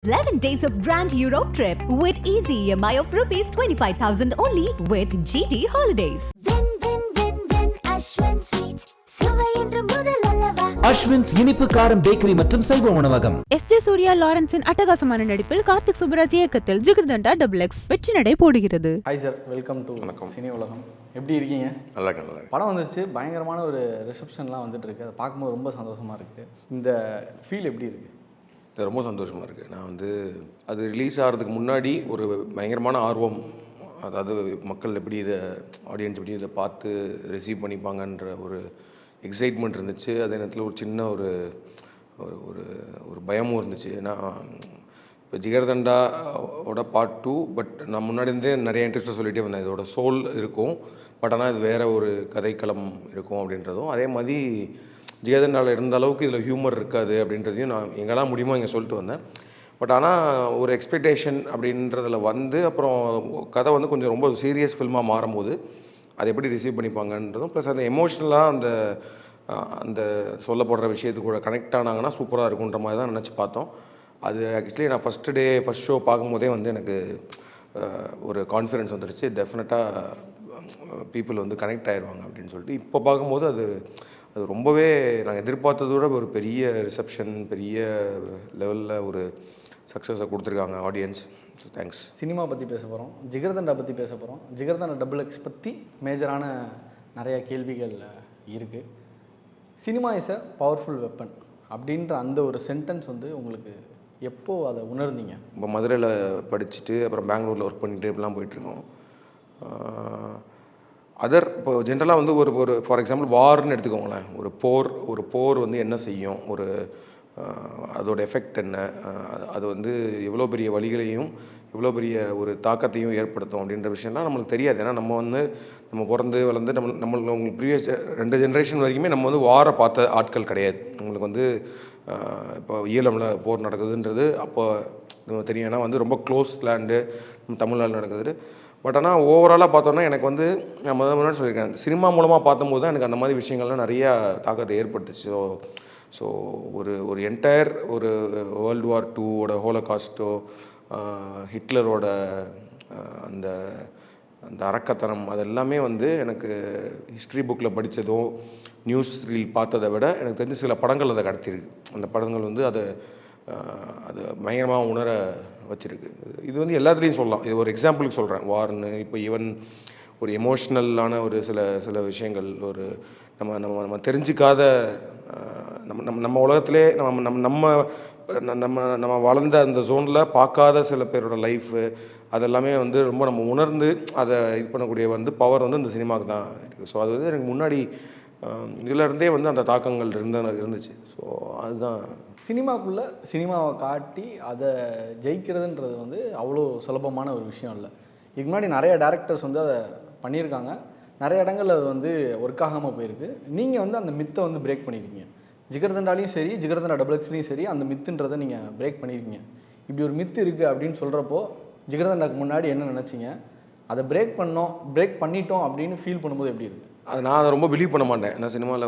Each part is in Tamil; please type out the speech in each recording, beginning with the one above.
11 days of Grand Europe trip with easy EMI of rupees 25,000 only with GT Holidays. Ashwin Sweets. சுவை என்று முதல் அல்லவா. அஸ்வின்ஸ் இனிப்பு காரம் பேக்கரி மற்றும் சைவ உணவகம். எஸ்.ஜே. சூர்யா லாரன்ஸின் அட்டகாசமான நடிப்பில் கார்த்திக் சுப்ராஜ் இயக்கத்தில் ஜிகர்தண்டா XX வெற்றி நடை போடுகிறது. Hi sir, welcome to Cine Ulagam. எப்படி இருக்கீங்க? நல்லா இருக்கு. படம் வந்துச்சு, பயங்கரமான ஒரு ரிசப்ஷன்லாம் வந்துட்டு இருக்கு. அதை பார்க்கும்போது ரொம்ப சந்தோஷமா இருக்கு. இந்த ஃபீல் எப்படி இருக்கு? ரொம்ப சந்தோஷமாக இருக்குது. நான் அது ரிலீஸ் ஆகிறதுக்கு முன்னாடி ஒரு பயங்கரமான ஆர்வம், அதாவது மக்கள் எப்படி இதை ஆடியன்ஸ் எப்படி இதை பார்த்து ரிசீவ் பண்ணிப்பாங்கன்ற ஒரு எக்ஸைட்மெண்ட் இருந்துச்சு. அதே நேரத்தில் ஒரு சின்ன ஒரு ஒரு ஒரு பயமும் இருந்துச்சு. ஏன்னா இப்போ ஜிகர்தண்டாவோட பார்ட் 2, பட் நான் முன்னாடி இருந்தே நிறைய இன்ட்ரெஸ்ட்டாக சொல்லிகிட்டே வந்தேன், இதோட சோல் இருக்கும், பட் ஆனால் இது வேறு ஒரு கதைக்களம் இருக்கும் அப்படின்றதும், அதே மாதிரி ஜிகர்தண்டாவில் இருந்த அளவுக்கு இதில் ஹியூமர் இருக்காது அப்படின்றதையும் நான் எங்கெல்லாம் முடியுமோ இங்கே சொல்லிட்டு வந்தேன். பட் ஆனால் ஒரு எக்ஸ்பெக்டேஷன் அப்படின்றதில் அப்புறம் கதை கொஞ்சம் ரொம்ப சீரியஸ் ஃபில்மாக மாறும்போது அதை எப்படி ரிசீவ் பண்ணிப்பாங்கன்றதும், ப்ளஸ் அந்த எமோஷ்னலாக அந்த சொல்லப்படுற விஷயத்துக்கு கூட கனெக்ட் ஆனாங்கன்னா சூப்பராக இருக்குன்ற மாதிரி தான் நினச்சி பார்த்தோம். அது ஆக்சுவலி நான் ஃபஸ்ட் ஷோ பார்க்கும்போதே எனக்கு ஒரு கான்ஃபிடென்ஸ் வந்துடுச்சு, டெஃபினட்டாக பீப்புள் கனெக்ட் ஆயிடுவாங்க அப்படின்னு சொல்லிட்டு. இப்போ பார்க்கும்போது அது ரொம்பவே நாங்கள் எதிர்பார்த்ததோட ஒரு பெரிய ரிசப்ஷன், பெரிய லெவலில் ஒரு சக்ஸஸை கொடுத்துருக்காங்க ஆடியன்ஸ். So thanks. சினிமா பற்றி பேச போகிறோம், ஜிகர்தண்டா பற்றி பேச போகிறோம். ஜிகர்தண்டா XX பற்றி மேஜரான நிறைய கேள்விகள் இருக்குது. Cinema is a powerful weapon அப்படின்ற அந்த ஒரு சென்டென்ஸ் உங்களுக்கு எப்போது அதை உணர்ந்தீங்க? இப்போ மதுரையில் படிச்சுட்டு அப்புறம் பெங்களூரில் ஒர்க் பண்ணிட்டு இப்படிலாம் போயிட்டுருக்கோம். இப்போ ஜென்ரலாக ஒரு ஃபார் எக்ஸாம்பிள் வார்னு எடுத்துக்கோங்களேன். ஒரு போர் என்ன செய்யும், அதோட எஃபெக்ட் என்ன, அது எவ்வளோ பெரிய வழிகளையும் எவ்வளோ பெரிய ஒரு தாக்கத்தையும் ஏற்படுத்தும் அப்படின்ற விஷயம்லாம் நம்மளுக்கு தெரியாது. ஏன்னா நம்ம பிறந்து வளர்ந்து உங்களுக்கு ப்ரீவியஸ் 2 ஜென்ரேஷன் வரைக்குமே நம்ம வாரை பார்த்த ஆட்கள் கிடையாது. உங்களுக்கு இப்போ ஈழமில் போர் நடக்குதுன்றது அப்போ தெரியும், ஏன்னா ரொம்ப க்ளோஸ் லேண்டு நம்ம தமிழ்நாடு நடக்குது. பட் ஆனால் ஓவராலாக பார்த்தோன்னா எனக்கு நான் முன்னாடி சொல்லியிருக்கேன், சினிமா மூலமாக பார்த்தம்போது தான் எனக்கு அந்த மாதிரி விஷயங்கள்லாம் நிறையா தாக்கத்தை ஏற்படுத்துச்சு. ஸோ ஒரு என்டையர் ஒரு வேர்ல்டு வார் 2 ஹோலோகாஸ்ட்டோ, ஹிட்லரோட அந்த அந்த அரக்கத்தனம், அதெல்லாமே எனக்கு ஹிஸ்ட்ரி புக்கில் படித்ததோ நியூஸ் ரீல் பார்த்ததை விட எனக்கு தெரிஞ்ச சில படங்கள் அதை கடத்திருக்கு. அந்த படங்கள் அதை பயங்கரமாக உணர வச்சுருக்கு. இது எல்லாத்துலேயும் சொல்லலாம். இது ஒரு எக்ஸாம்பிளுக்கு சொல்கிறேன், வார்னு. இப்போ ஈவன் ஒரு எமோஷ்னலான ஒரு சில விஷயங்கள், ஒரு நம்ம தெரிஞ்சிக்காத நம்ம உலகத்திலே நம்ம வளர்ந்த அந்த ஜோனில் பார்க்காத சில பேரோட லைஃபு, அதெல்லாமே ரொம்ப நம்ம உணர்ந்து அதை இது பண்ணக்கூடிய பவர் இந்த சினிமாவுக்கு தான் இருக்குது. ஸோ அது எனக்கு முன்னாடி இதிலருந்தே அந்த தாக்கங்கள் இருந்துச்சு. ஸோ அதுதான் சினிமாக்குள்ளே சினிமாவை காட்டி அதை ஜெயிக்கிறதுன்றது அவ்வளோ சுலபமான ஒரு விஷயம் இல்லை. இதுக்கு முன்னாடி நிறைய டேரக்டர்ஸ் அதை பண்ணியிருக்காங்க, நிறைய இடங்கள் அது ஒர்க் ஆகாமல் போயிருக்கு. நீங்கள் அந்த மித்தை பிரேக் பண்ணியிருக்கீங்க. ஜிகர்தண்டாலையும் சரி, ஜிகர்தண்டா XXலையும் சரி, அந்த மித்துன்றதை நீங்கள் பிரேக் பண்ணியிருக்கீங்க. இப்படி ஒரு மித்து இருக்குது அப்படின்னு சொல்கிறப்போ ஜிகர்தண்டாக்கு முன்னாடி என்ன நினச்சிங்க, அதை பிரேக் பண்ணிட்டோம் அப்படின்னு ஃபீல் பண்ணும்போது எப்படி இருக்குது? நான் அதை ரொம்ப பிலீவ் பண்ண மாட்டேன். ஏன்னா சினிமாவில்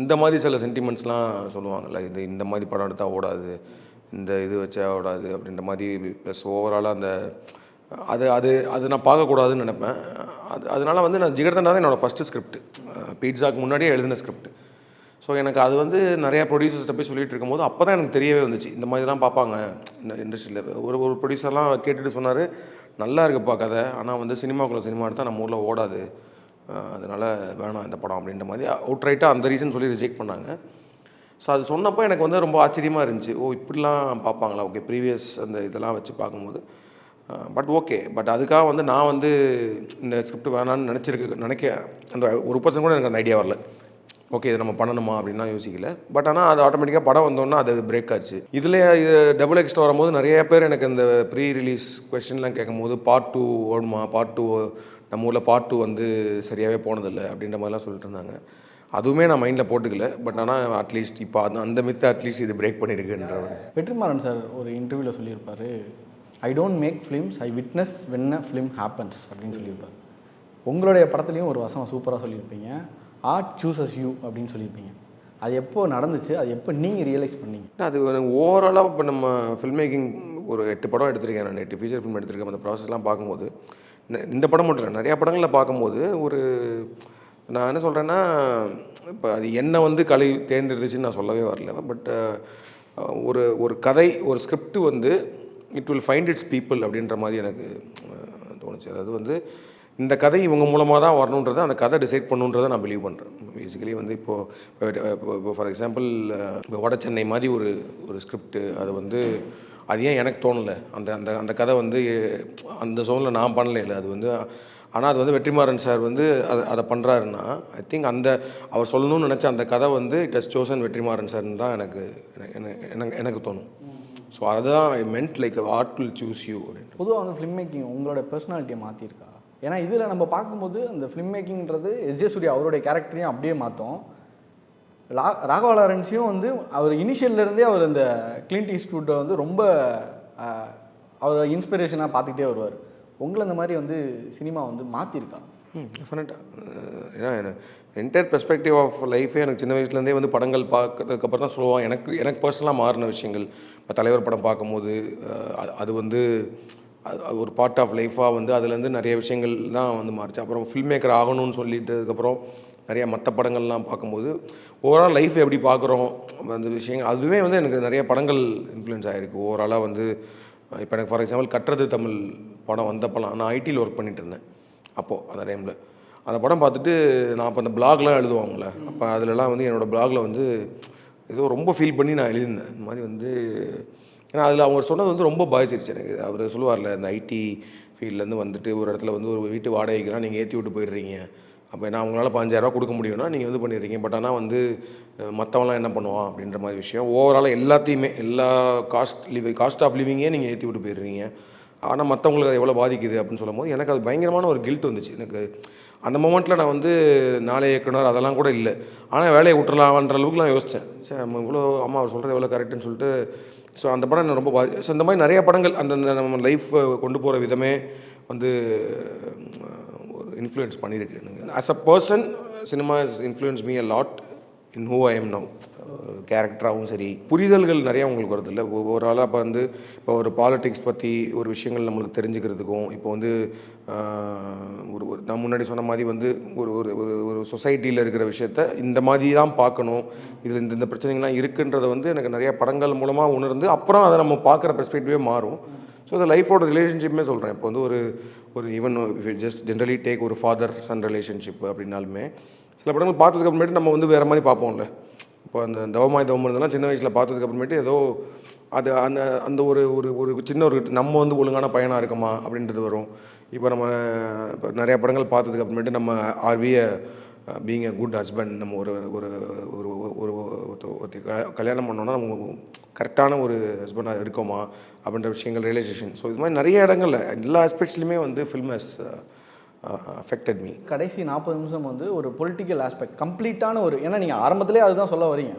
இந்த மாதிரி சில சென்டிமெண்ட்ஸ்லாம் சொல்லுவாங்கள்ல, இந்த மாதிரி படம் எடுத்தால் ஓடாது, இந்த இது வச்சா ஓடாது அப்படின்ற மாதிரி. ப்ளஸ் ஓவராலாக அது நான் பார்க்கக்கூடாதுன்னு நினைப்பேன். அதனால் நான் ஜிகர்தண்டா தான் என்னோடய ஃபஸ்ட்டு ஸ்கிரிப்ட், பீட்சாக்கு முன்னாடியே எழுதின ஸ்கிரிப்ட். ஸோ எனக்கு அது நிறையா ப்ரொடியூசர்ஸ்ட்டை போய் சொல்லிகிட்டு இருக்கும்போது அப்போ தான் எனக்கு தெரியவே வந்துச்சு, இந்த மாதிரி தான் பார்ப்பாங்க இந்த இண்டஸ்ட்ரியில். ஒரு ப்ரொடியூசர்லாம் கேட்டுட்டு சொன்னார், நல்லா இருக்குப்பா கதை, ஆனால் சினிமாக்குள்ளே சினிமா எடுத்தால் நம்ம ஊரில் ஓடாது, அதனால் வேணாம் இந்த படம் அப்படின்ற மாதிரி அவுட்ரைட்டாக அந்த ரீசன் சொல்லி ரிஜெக்ட் பண்ணாங்க. ஸோ அது சொன்னப்போ எனக்கு ரொம்ப ஆச்சரியமாக இருந்துச்சு. இப்படிலாம் பார்ப்பாங்களா, ஓகே ப்ரீவியஸ் அந்த இதெல்லாம் வச்சு பார்க்கும்போது. பட் ஓகே, பட் அதுக்காக நான் இந்த ஸ்கிரிப்ட் வேணான்னு நினைக்க அந்த 1% கூட எனக்கு அந்த ஐடியா வரல. ஓகே இதை நம்ம பண்ணணுமா அப்படின்னா யோசிக்கல. பட் ஆனால் அது ஆட்டோமேட்டிக்காக படம் வந்தோன்னா அது பிரேக் ஆச்சு. இதில் இது XX வரும்போது நிறைய பேர் எனக்கு இந்த ப்ரீ ரிலீஸ் கொஸ்டின்லாம் கேட்கும்போது பார்ட் 2 ஓடுமா, பார்ட் 2 நம்ம ஊரில் பார்ட் 2 சரியாகவே போனதில்லை அப்படின்ற மாதிரிலாம் சொல்லிட்டு இருந்தாங்க. அதுவுமே நான் மைண்டில் போட்டுக்கல. பட் ஆனால் அட்லீஸ்ட் இப்போ அந்த மித்தை அட்லீஸ்ட் இது பிரேக் பண்ணியிருக்குன்ற. வெற்றிமாறன் சார் ஒரு இன்டர்வியூவில் சொல்லியிருப்பார், I don't make films, I witness when a film happens அப்படின்னு சொல்லியிருப்பார். உங்களுடைய படத்துலையும் ஒரு வசனம் சூப்பராக சொல்லியிருப்பீங்க, ஆர்ட் சூசஸ் யூ அப்படின்னு சொல்லியிருப்பீங்க. அது எப்போ நடந்துச்சு, அது எப்போ நீங்கள் ரியலைஸ் பண்ணீங்க? அது ஓவராலாக இப்போ நம்ம ஃபில்ம் மேக்கிங் ஒரு 8 படம் எடுத்திருக்கேன், நான் 8 ஃபீச்சர் ஃபிலிம் எடுத்திருக்கேன். அந்த ப்ராசஸ்லாம் பார்க்கும்போது இந்த படம் மட்டும் இல்லை, நிறையா படங்களில் பார்க்கும்போது நான் என்ன சொல்கிறேன்னா, இப்போ அது என்ன வந்து கலை தேர்ந்தெடுத்துச்சுன்னு நான் சொல்லவே வரல. பட் ஒரு கதை, ஒரு ஸ்கிரிப்ட் வந்து it will find it's people அப்படின்ற மாதிரி எனக்கு தோணுச்சு. அதாவது வந்து இந்த கதை இவங்க மூலமாக தான் வரணுன்றதை அந்த கதை டிசைட் பண்ணுன்றதை நான் பிலீவ் பண்ணுறேன். பேசிக்கலி வந்து இப்போ ஃபார் எக்ஸாம்பிள் இப்போ வட சென்னை மாதிரி ஒரு ஸ்கிரிப்ட், அது வந்து அது ஏன் எனக்கு தோணலை, அந்த அந்த அந்த கதை வந்து அந்த சோனில் நான் பண்ணல இல்லை. அது வந்து ஆனால் அது வந்து வெற்றிமாறன் சார் வந்து அதை பண்ணுறாருன்னா, ஐ திங்க் அவர் சொல்லணும்னு நினச்ச அந்த கதை வந்து இட் ஹஸ் சோசன் வெற்றிமாறன் சார்னு தான் எனக்கு தோணும். ஸோ அதுதான் I meant like art will choose you அப்படின்னு. பொதுவாக வந்து ஃபிலிம் மேக்கிங் உங்களோட பர்சனாலிட்டியை மாற்றிருக்கா? ஏன்னா இதில் நம்ம பார்க்கும்போது அந்த ஃபிலிம் மேக்கிங்கிறது எஸ்.ஜே. சூர்யா அவருடைய கேரக்டரையும் அப்படியே மாற்றோம். ராகவா லாரன்ஸையும் வந்து அவர் இனிஷியல்லேருந்தே அவர் அந்த கிளின்ட் ஈஸ்ட்வுட்டை வந்து ரொம்ப அவர் இன்ஸ்பிரேஷனாக பார்த்துக்கிட்டே வருவார். உங்களை இந்த மாதிரி வந்து சினிமா வந்து மாற்றிருக்கா? டெஃபினட்டாக. ஏன்னா என்டையர் பெர்ஸ்பெக்டிவ் ஆஃப் லைஃபே எனக்கு சின்ன வயசுலேருந்தே வந்து படங்கள் பார்க்கறதுக்கப்புறம் தான் சொல்லுவான். எனக்கு பர்சனலாக மாறின விஷயங்கள், இப்போ தலைவர் படம் பார்க்கும்போது அது வந்து ஒரு பார்ட் ஆஃப் லைஃபாக வந்து அதுலேருந்து நிறைய விஷயங்கள் தான் வந்து மாறிச்சு. அப்புறம் ஃபில்ம் மேக்கர் ஆகணும்னு சொல்லிட்டு அதுக்கப்புறம் நிறையா மற்ற படங்கள்லாம் பார்க்கும்போது ஓவரால் லைஃப் எப்படி பார்க்குறோம் அந்த விஷயங்கள், அதுவே வந்து எனக்கு நிறைய படங்கள் இன்ஃப்ளூயன்ஸ் ஆகிருக்கு. ஓவராலாக வந்து இப்போ எனக்கு ஃபார் எக்ஸாம்பிள் கட்டுறது தமிழ் படம் வந்தப்போலாம் நான் ஐடியில் ஒர்க் பண்ணிகிட்டு இருந்தேன். அப்போது அந்த டைமில் அந்த படம் பார்த்துட்டு நான் அப்போ அந்த பிளாக்லாம் எழுதுவாங்கள, அப்போ அதிலலாம் வந்து என்னோடய பிளாகில் வந்து ஏதோ ரொம்ப ஃபீல் பண்ணி நான் எழுதியிருந்தேன். இந்த மாதிரி வந்து ஏன்னா அதில் அவங்க சொன்னது வந்து ரொம்ப பாதிச்சிருச்சு எனக்கு. அவர் சொல்லுவார்ல, இந்த ஐடி ஃபீல்ட்லேருந்து வந்துட்டு ஒரு இடத்துல வந்து ஒரு வீட்டு வாடகைக்குலாம் நீங்கள் ஏற்றி விட்டு போயிடுறீங்க, அப்போ நான் அவங்களால 15,000 கொடுக்க முடியும்னா நீங்கள் வந்து பண்ணிடுறீங்க, பட் ஆனால் வந்து மற்றவங்களாம் என்ன பண்ணுவான் அப்படின்ற மாதிரி விஷயம். ஓவராலாக எல்லாத்தையுமே எல்லா காஸ்ட் ஆஃப் லிவிங்கே நீங்கள் ஏற்றி விட்டு போயிடுறீங்க, ஆனால் மற்றவங்களுக்கு அது எவ்வளோ பாதிக்குது அப்படின்னு சொல்லும் போது எனக்கு அது பயங்கரமான ஒரு கில்ட் வந்துச்சு. எனக்கு அந்த மொமெண்ட்டில் நான் வந்து நாளை இயக்குனர் அதெல்லாம் கூட இல்லை, ஆனால் வேலையை விட்டுறலான்ற அளவுக்கு நான் யோசித்தேன். சரி நம்ம இவ்வளோ அம்மா அவர் சொல்கிறது எவ்வளோ கரெக்டுன்னு சொல்லிட்டு ஸோ அந்த படம் எனக்கு ரொம்ப ஸோ இந்த மாதிரி நிறைய படங்கள் அந்தந்த நம்ம லைஃப் கொண்டு போகிற விதமே வந்து ஒரு இன்ஃப்ளூயன்ஸ் பண்ணியிருக்கு எனக்கு. As a person cinema is influence me a lot in who I am now. கேரக்டராகவும் சரி, புரிதல்கள் நிறையா உங்களுக்கு வருது இல்லை. ஓவராலாக இப்போ வந்து இப்போ ஒரு பாலிடிக்ஸ் பற்றி ஒரு விஷயங்கள் நம்மளுக்கு தெரிஞ்சுக்கிறதுக்கும், இப்போ வந்து நான் முன்னாடி சொன்ன மாதிரி வந்து ஒரு ஒரு ஒரு சொசைட்டியில் இருக்கிற விஷயத்த இந்த மாதிரி தான் பார்க்கணும், இதில் இந்த பிரச்சனைகள்லாம் இருக்குன்றதை வந்து எனக்கு நிறையா படங்கள் மூலமாக உணர்ந்து அப்புறம் அதை நம்ம பார்க்குற பெர்ஸ்பெக்டிவே மாறும். ஸோ இந்த லைஃபோட ரிலேஷன்ஷிப்புமே சொல்கிறேன். இப்போ வந்து ஒரு ஈவன் ஜஸ்ட் ஜென்ரலி டேக் ஒரு ஃபாதர் சன் ரிலேஷன்ஷிப் அப்படின்னாலுமே சில படங்கள் பார்த்ததுக்கு அப்புறமேட்டு நம்ம வந்து வேறு மாதிரி பார்ப்போம்ல. இப்போ அந்த தவமாய் தவம் இருந்தெல்லாம் சின்ன வயசில் பார்த்ததுக்கு அப்புறமேட்டு ஏதோ அது அந்த அந்த ஒரு ஒரு சின்ன ஒரு நம்ம வந்து ஒழுங்கான பையனாக இருக்குமா அப்படின்றது வரும். இப்போ நம்ம இப்போ நிறையா படங்கள் பார்த்ததுக்கு அப்புறமேட்டு நம்ம ஆர்வியை பீங் எ குட் ஹஸ்பண்ட், நம்ம ஒரு ஒரு ஒரு ஒரு கல்யாணம் பண்ணோன்னா நம்ம கரெக்டான ஒரு ஹஸ்பண்டாக இருக்கோமா அப்படின்ற விஷயங்கள், ரியலைசேஷன். ஸோ இது மாதிரி நிறைய இடங்களில் எல்லா ஆஸ்பெக்ட்ஸ்லையுமே வந்து ஃபில்ம் ஹஸ் அஃபெக்டட் மீ. கடைசி 40 நிமிஷம் வந்து ஒரு பொலிட்டிக்கல் ஆஸ்பெக்ட் கம்ப்ளீட்டான ஒரு, ஏன்னா நீங்கள் ஆரம்பத்திலே அதுதான் சொல்ல வரீங்க,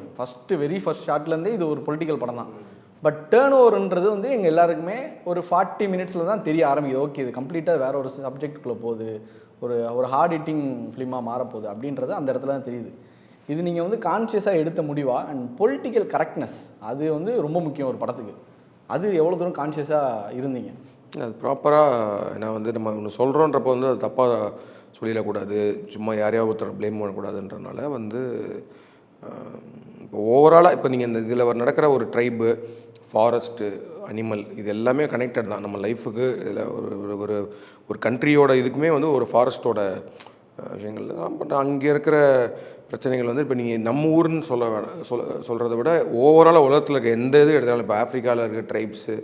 வெரி ஃபர்ஸ்ட் ஷார்ட்லேருந்தே இது ஒரு பொலிட்டிக்கல் படம் தான். பட் டேர்ன் ஓவர்ன்றது வந்து எங்கள் எல்லாருக்குமே ஒரு 40 மினிட்ஸில் தான் தெரிய ஆரம்பிக்குது. ஓகே, இது கம்ப்ளீட்டாக வேறு ஒரு சப்ஜெக்டுக்குள்ளே போகுது, ஒரு ஹார்ட் ஹிட்டிங் ஃபிலிமாக மாறப்போகுது அப்படின்றது அந்த இடத்துல தான் தெரியுது. இது நீங்கள் வந்து கான்ஷியஸாக எடுத்த முடிவா? அண்ட் பொலிட்டிக்கல் கரெக்ட்னஸ் அது வந்து ரொம்ப முக்கியம் ஒரு படத்துக்கு. அது எவ்வளோ தூரம் கான்ஷியஸாக இருந்தீங்க? அது ப்ராப்பராக நான் வந்து நம்ம ஒன்று சொல்கிறோன்றப்போ வந்து அது தப்பாக சொல்லிடக்கூடாது, சும்மா யாரையாவது ஒருத்தர் ப்ளேம் பண்ணக்கூடாதுன்றனால வந்து இப்போ ஓவராலாக இப்போ நீங்கள் இந்த இதில் நடக்கிற ஒரு ட்ரைபு, ஃபாரஸ்ட்டு, அனிமல், இது எல்லாமே கனெக்டட் தான் நம்ம லைஃபுக்கு. இதில் ஒரு ஒரு கண்ட்ரியோட இதுக்குமே வந்து ஒரு ஃபாரஸ்ட்டோட விஷயங்கள் தான். பட் அங்கே இருக்கிற பிரச்சனைகள் வந்து இப்போ நீங்கள் நம்ம ஊர்னு சொல்கிறத விட ஓவராலாக உலகத்தில் இருக்க எந்த இது எடுத்தாலும், இப்போ ஆஃப்ரிக்காவில் இருக்க ட்ரைப்ஸு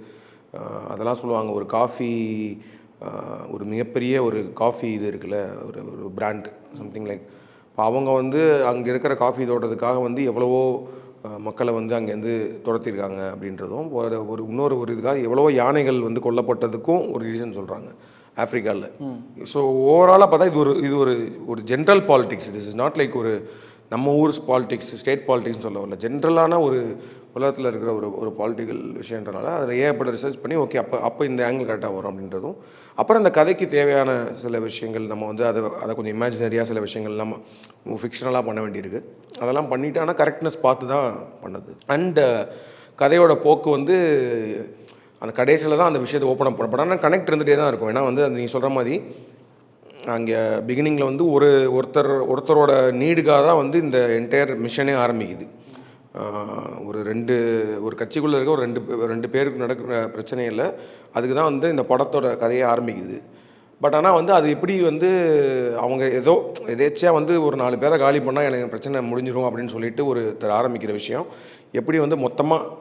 அதெல்லாம் சொல்லுவாங்க. ஒரு காஃபி, ஒரு மிகப்பெரிய ஒரு காஃபி இது இருக்குல்ல, ஒரு பிராண்ட் சம்திங் லைக், இப்போ அவங்க வந்து அங்கே இருக்கிற காஃபி தோட்டத்துக்காக வந்து எவ்வளவோ மக்களை வந்து அங்கேருந்து துரத்திருக்காங்க அப்படின்றதும், இன்னொரு இதுக்காக எவ்வளவோ யானைகள் வந்து கொல்லப்பட்டதுக்கும் ஒரு ரீசன் சொல்கிறாங்க ஆஃப்ரிக்காவில். ஸோ ஓவராலாக பார்த்தா இது ஒரு general politics. This is not like ஒரு நம்ம ஊர் பாலிடிக்ஸ் ஸ்டேட் பாலிடிக்ஸ்னு சொல்ல வரல, ஜென்ரலான ஒரு உலகத்தில் இருக்கிற ஒரு பாலிட்டிக்கல் விஷயன்றனால அதில் ஏகப்பட்ட ரிசர்ச் பண்ணி ஓகே அப்போ இந்த ஆங்கிள் கரெக்டாக வரும் அப்படின்றதும், அப்புறம் அந்த கதைக்கு தேவையான சில விஷயங்கள் நம்ம வந்து அதை கொஞ்சம் இமேஜினரியாக சில விஷயங்கள் நம்ம ஃபிக்ஷனலாக பண்ண வேண்டியிருக்கு. அதெல்லாம் பண்ணிவிட்டு ஆனால் கரெக்ட்னஸ் பார்த்து தான் பண்ணது. அண்ட் கதையோட போக்கு வந்து அந்த கடைசியில் தான் அந்த விஷயத்தை ஓப்பன் அப் பண்ண, ஆனால் கனெக்ட் இருந்துகிட்டே தான் இருக்கும். ஏன்னா வந்து அந்த நீங்கள் சொல்கிற மாதிரி அங்கே பிகினிங்கில் வந்து ஒருத்தரோட நீடுக்காக தான் வந்து இந்த என்டையர் மிஷனே ஆரம்பிக்குது. ஒரு கட்சிக்குள்ளே இருக்க ஒரு ரெண்டு பேருக்கு நடக்கிற பிரச்சனை இல்லை, அதுக்கு தான் வந்து இந்த படத்தோட கதையை ஆரம்பிக்குது. பட் ஆனால் வந்து அது எப்படி வந்து அவங்க எதேச்சியாக வந்து ஒரு 4 பேரை காலி பண்ணால் எனக்கு பிரச்சனை முடிஞ்சிடும் அப்படின்னு சொல்லிட்டு ஒருத்தர் ஆரம்பிக்கிற விஷயம் எப்படி வந்து மொத்தமாக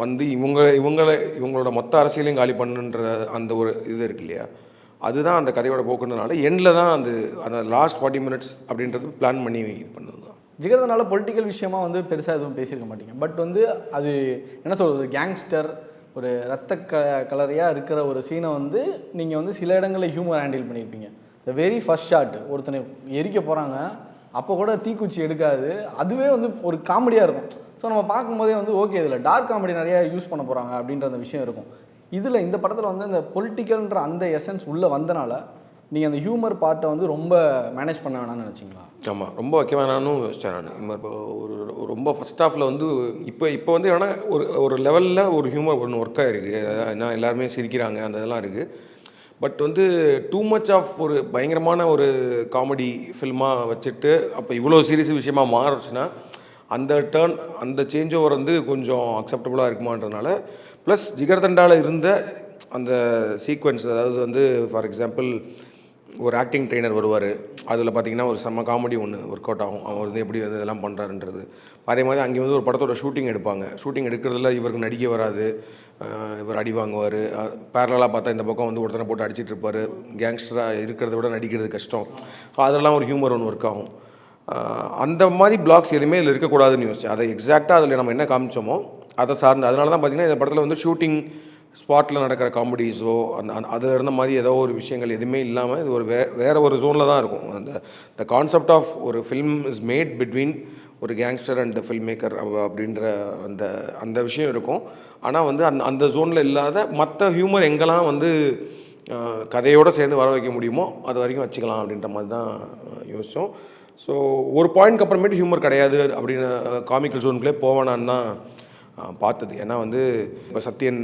வந்து இவங்களோட மொத்த அரசியலையும் காலி பண்ணுன்ற அந்த ஒரு இது இருக்கு இல்லையா, அதுதான் அந்த கதையோட போக்குன்றனால எண்டில் தான் அந்த லாஸ்ட் 40 minutes அப்படின்றது பிளான் பண்ணி இது பண்ணது தான். ஜிகர்தண்டால பொலிட்டிக்கல் விஷயமா வந்து பெருசாக எதுவும் பேசியிருக்க மாட்டீங்க. பட் வந்து அது என்ன சொல்கிறது, கேங்ஸ்டர் ஒரு ரத்த கலரையாக இருக்கிற ஒரு சீனை வந்து நீங்கள் வந்து சில இடங்களில் ஹியூமர் ஹேண்டில் பண்ணியிருப்பீங்க. த வெரி ஃபர்ஸ்ட் ஷாட் ஒருத்தனை எரிக்க போகிறாங்க, அப்போ கூட தீக்குச்சி எடுக்காது, அதுவே வந்து ஒரு காமெடியாக இருக்கும். ஸோ நம்ம பார்க்கும்போதே வந்து ஓகே இதில் டார்க் காமெடி நிறையா யூஸ் பண்ண போகிறாங்க அப்படின்ற அந்த விஷயம் இருக்கும். இதில் இந்த படத்தில் வந்து அந்த பொலிட்டிக்கல்ன்ற அந்த எசன்ஸ் உள்ளே வந்தனால நீங்கள் அந்த ஹியூமர் பார்ட்டை வந்து ரொம்ப மேனேஜ் பண்ண வேணாம்னு நினச்சிங்களா? ஆமாம், ரொம்ப வைக்க வேணான்னு யோசித்தேன் நான். இப்போ ரொம்ப ஃபஸ்ட் ஹாஃபில் வந்து இப்போ வந்து ஏன்னா ஒரு லெவலில் ஒரு ஹியூமர் ஒன்று ஒர்க் ஆகிருக்கு, ஏன்னா எல்லாருமே சிரிக்கிறாங்க, அந்த இதெல்லாம் இருக்குது. பட் வந்து டூ மச் ஆஃப் ஒரு பயங்கரமான ஒரு காமெடி ஃபில்மாக வச்சுட்டு அப்போ இவ்வளோ சீரியஸ் விஷயமாக மாறுச்சுன்னா அந்த சேஞ்ச் ஓவர் வந்து கொஞ்சம் அக்செப்டபுளாக இருக்குமான்றதுனால, ப்ளஸ் ஜிகர்தண்டாவில் இருந்த அந்த சீக்வன்ஸ், அதாவது வந்து ஃபார் எக்ஸாம்பிள் ஒரு ஆக்டிங் ட்ரெயினர் வருவார், அதில் பார்த்திங்கன்னா ஒரு செம்ம காமெடி ஒன்று ஒர்க் அவுட் ஆகும், அவர் வந்து எப்படி வந்து இதெல்லாம் பண்ணுறாருன்றது. அதே மாதிரி அங்கே வந்து ஒரு படத்தோட ஷூட்டிங் எடுப்பாங்க, ஷூட்டிங் எடுக்கிறதுல இவருக்கு நடிக்க வராது, இவர் அடி வாங்குவார். பேரலாக பார்த்தா இந்த பக்கம் வந்து ஒருத்தனை போட்டு அடிச்சிட்டு இருப்பார், கேங்ஸ்டராக இருக்கிறத விட நடிக்கிறது கஷ்டம். ஸோ அதெல்லாம் ஒரு ஹியூமர் ஒன்று ஒர்க் ஆகும். அந்த மாதிரி பிளாக்ஸ் எதுவுமே இதில் இருக்கக்கூடாதுன்னு யோசிச்சு அதை எக்ஸாக்டாக அதில் நம்ம என்ன காமிச்சோமோ அதை சார்ந்து, அதனால தான் பார்த்திங்கன்னா இந்த படத்தில் வந்து ஷூட்டிங் ஸ்பாட்டில் நடக்கிற காமெடிஸோ அதில் இருந்த மாதிரி ஏதோ ஒரு விஷயங்கள் எதுவுமே இல்லாமல் இது ஒரு வேறு ஒரு ஜோனில் தான் இருக்கும். த கான்செப்ட் ஆஃப் ஒரு ஃபில்ம் இஸ் மேட் பிட்வீன் ஒரு கேங்ஸ்டர் அண்ட் ஃபில்ம் மேக்கர் அப்படின்ற அந்த விஷயம் இருக்கும். ஆனால் வந்து அந்த ஜோனில் இல்லாத மற்ற ஹியூமர் எங்கெல்லாம் வந்து கதையோடு சேர்ந்து வர வைக்க முடியுமோ அது வரைக்கும் வச்சுக்கலாம் அப்படின்ற மாதிரி தான் யோசித்தோம். ஸோ ஒரு பாயிண்ட்க்கு அப்புறமேட்டு ஹியூமர் கிடையாது அப்படின்னு காமிக்கல் ஜோனுக்குள்ளே போவேனான்னு தான் பார்த்தது. ஏன்னா வந்து இப்போ சத்யன்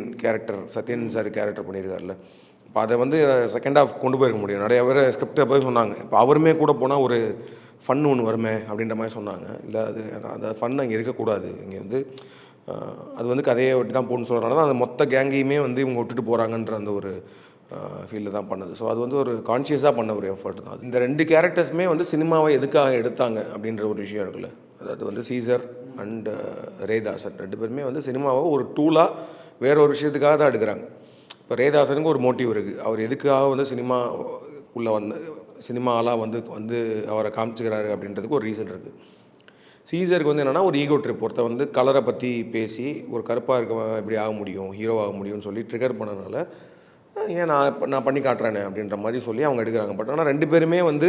சார் கேரக்டர் பண்ணியிருக்காருல்ல, இப்போ அதை வந்து செகண்ட் ஹாஃப் கொண்டு போயிருக்க முடியும். நிறைய பேர் ஸ்கிரிப்டை போய் சொன்னாங்க, இப்போ அவருமே கூட போனால் ஒரு ஃபன் ஒன்று வருமே அப்படின்ற மாதிரி சொன்னாங்க. இல்லை அந்த ஃபன் அங்கே இருக்கக்கூடாது, இங்கே வந்து அது வந்து கதையை விட்டு தான் போகணுன்னு சொல்கிறனால தான் அந்த மொத்த கேங்கையுமே வந்து இவங்க விட்டுட்டு போகிறாங்கன்ற அந்த ஒரு ஃபீல்டில் தான் பண்ணது. ஸோ அது வந்து ஒரு கான்ஷியஸாக பண்ண ஒரு எஃபர்ட் தான். இந்த 2 கேரக்டர்ஸுமே வந்து சினிமாவை எதுக்காக எடுத்தாங்க அப்படின்ற ஒரு விஷயம் இருக்குல்ல, அதாவது வந்து சீசர் அண்ட் ரேதாசன் 2 பேருமே வந்து சினிமாவை ஒரு டூலாக வேற ஒரு விஷயத்துக்காக தான் எடுக்கிறாங்க. இப்போ ரேதாசனுக்கு ஒரு மோட்டிவ் இருக்குது, அவர் எதுக்காக வந்து சினிமாலாம் வந்து அவரை காமிச்சுக்கிறாரு அப்படின்றதுக்கு ஒரு ரீசன் இருக்குது. சீசருக்கு வந்து என்னென்னா ஒரு ஈகோ ட்ரிப், ஒருத்தர் வந்து கலரை பற்றி பேசி ஒரு கருப்பாக இருக்கவன் எப்படி ஆக முடியும், ஹீரோ ஆக முடியும்னு சொல்லி ட்ரிகர் பண்ணனால ஏன் நான் பண்ணி காட்டுறேனே அப்படின்ற மாதிரி சொல்லி அவங்க எடுக்கிறாங்க. பட் ஆனால் 2 பேருமே வந்து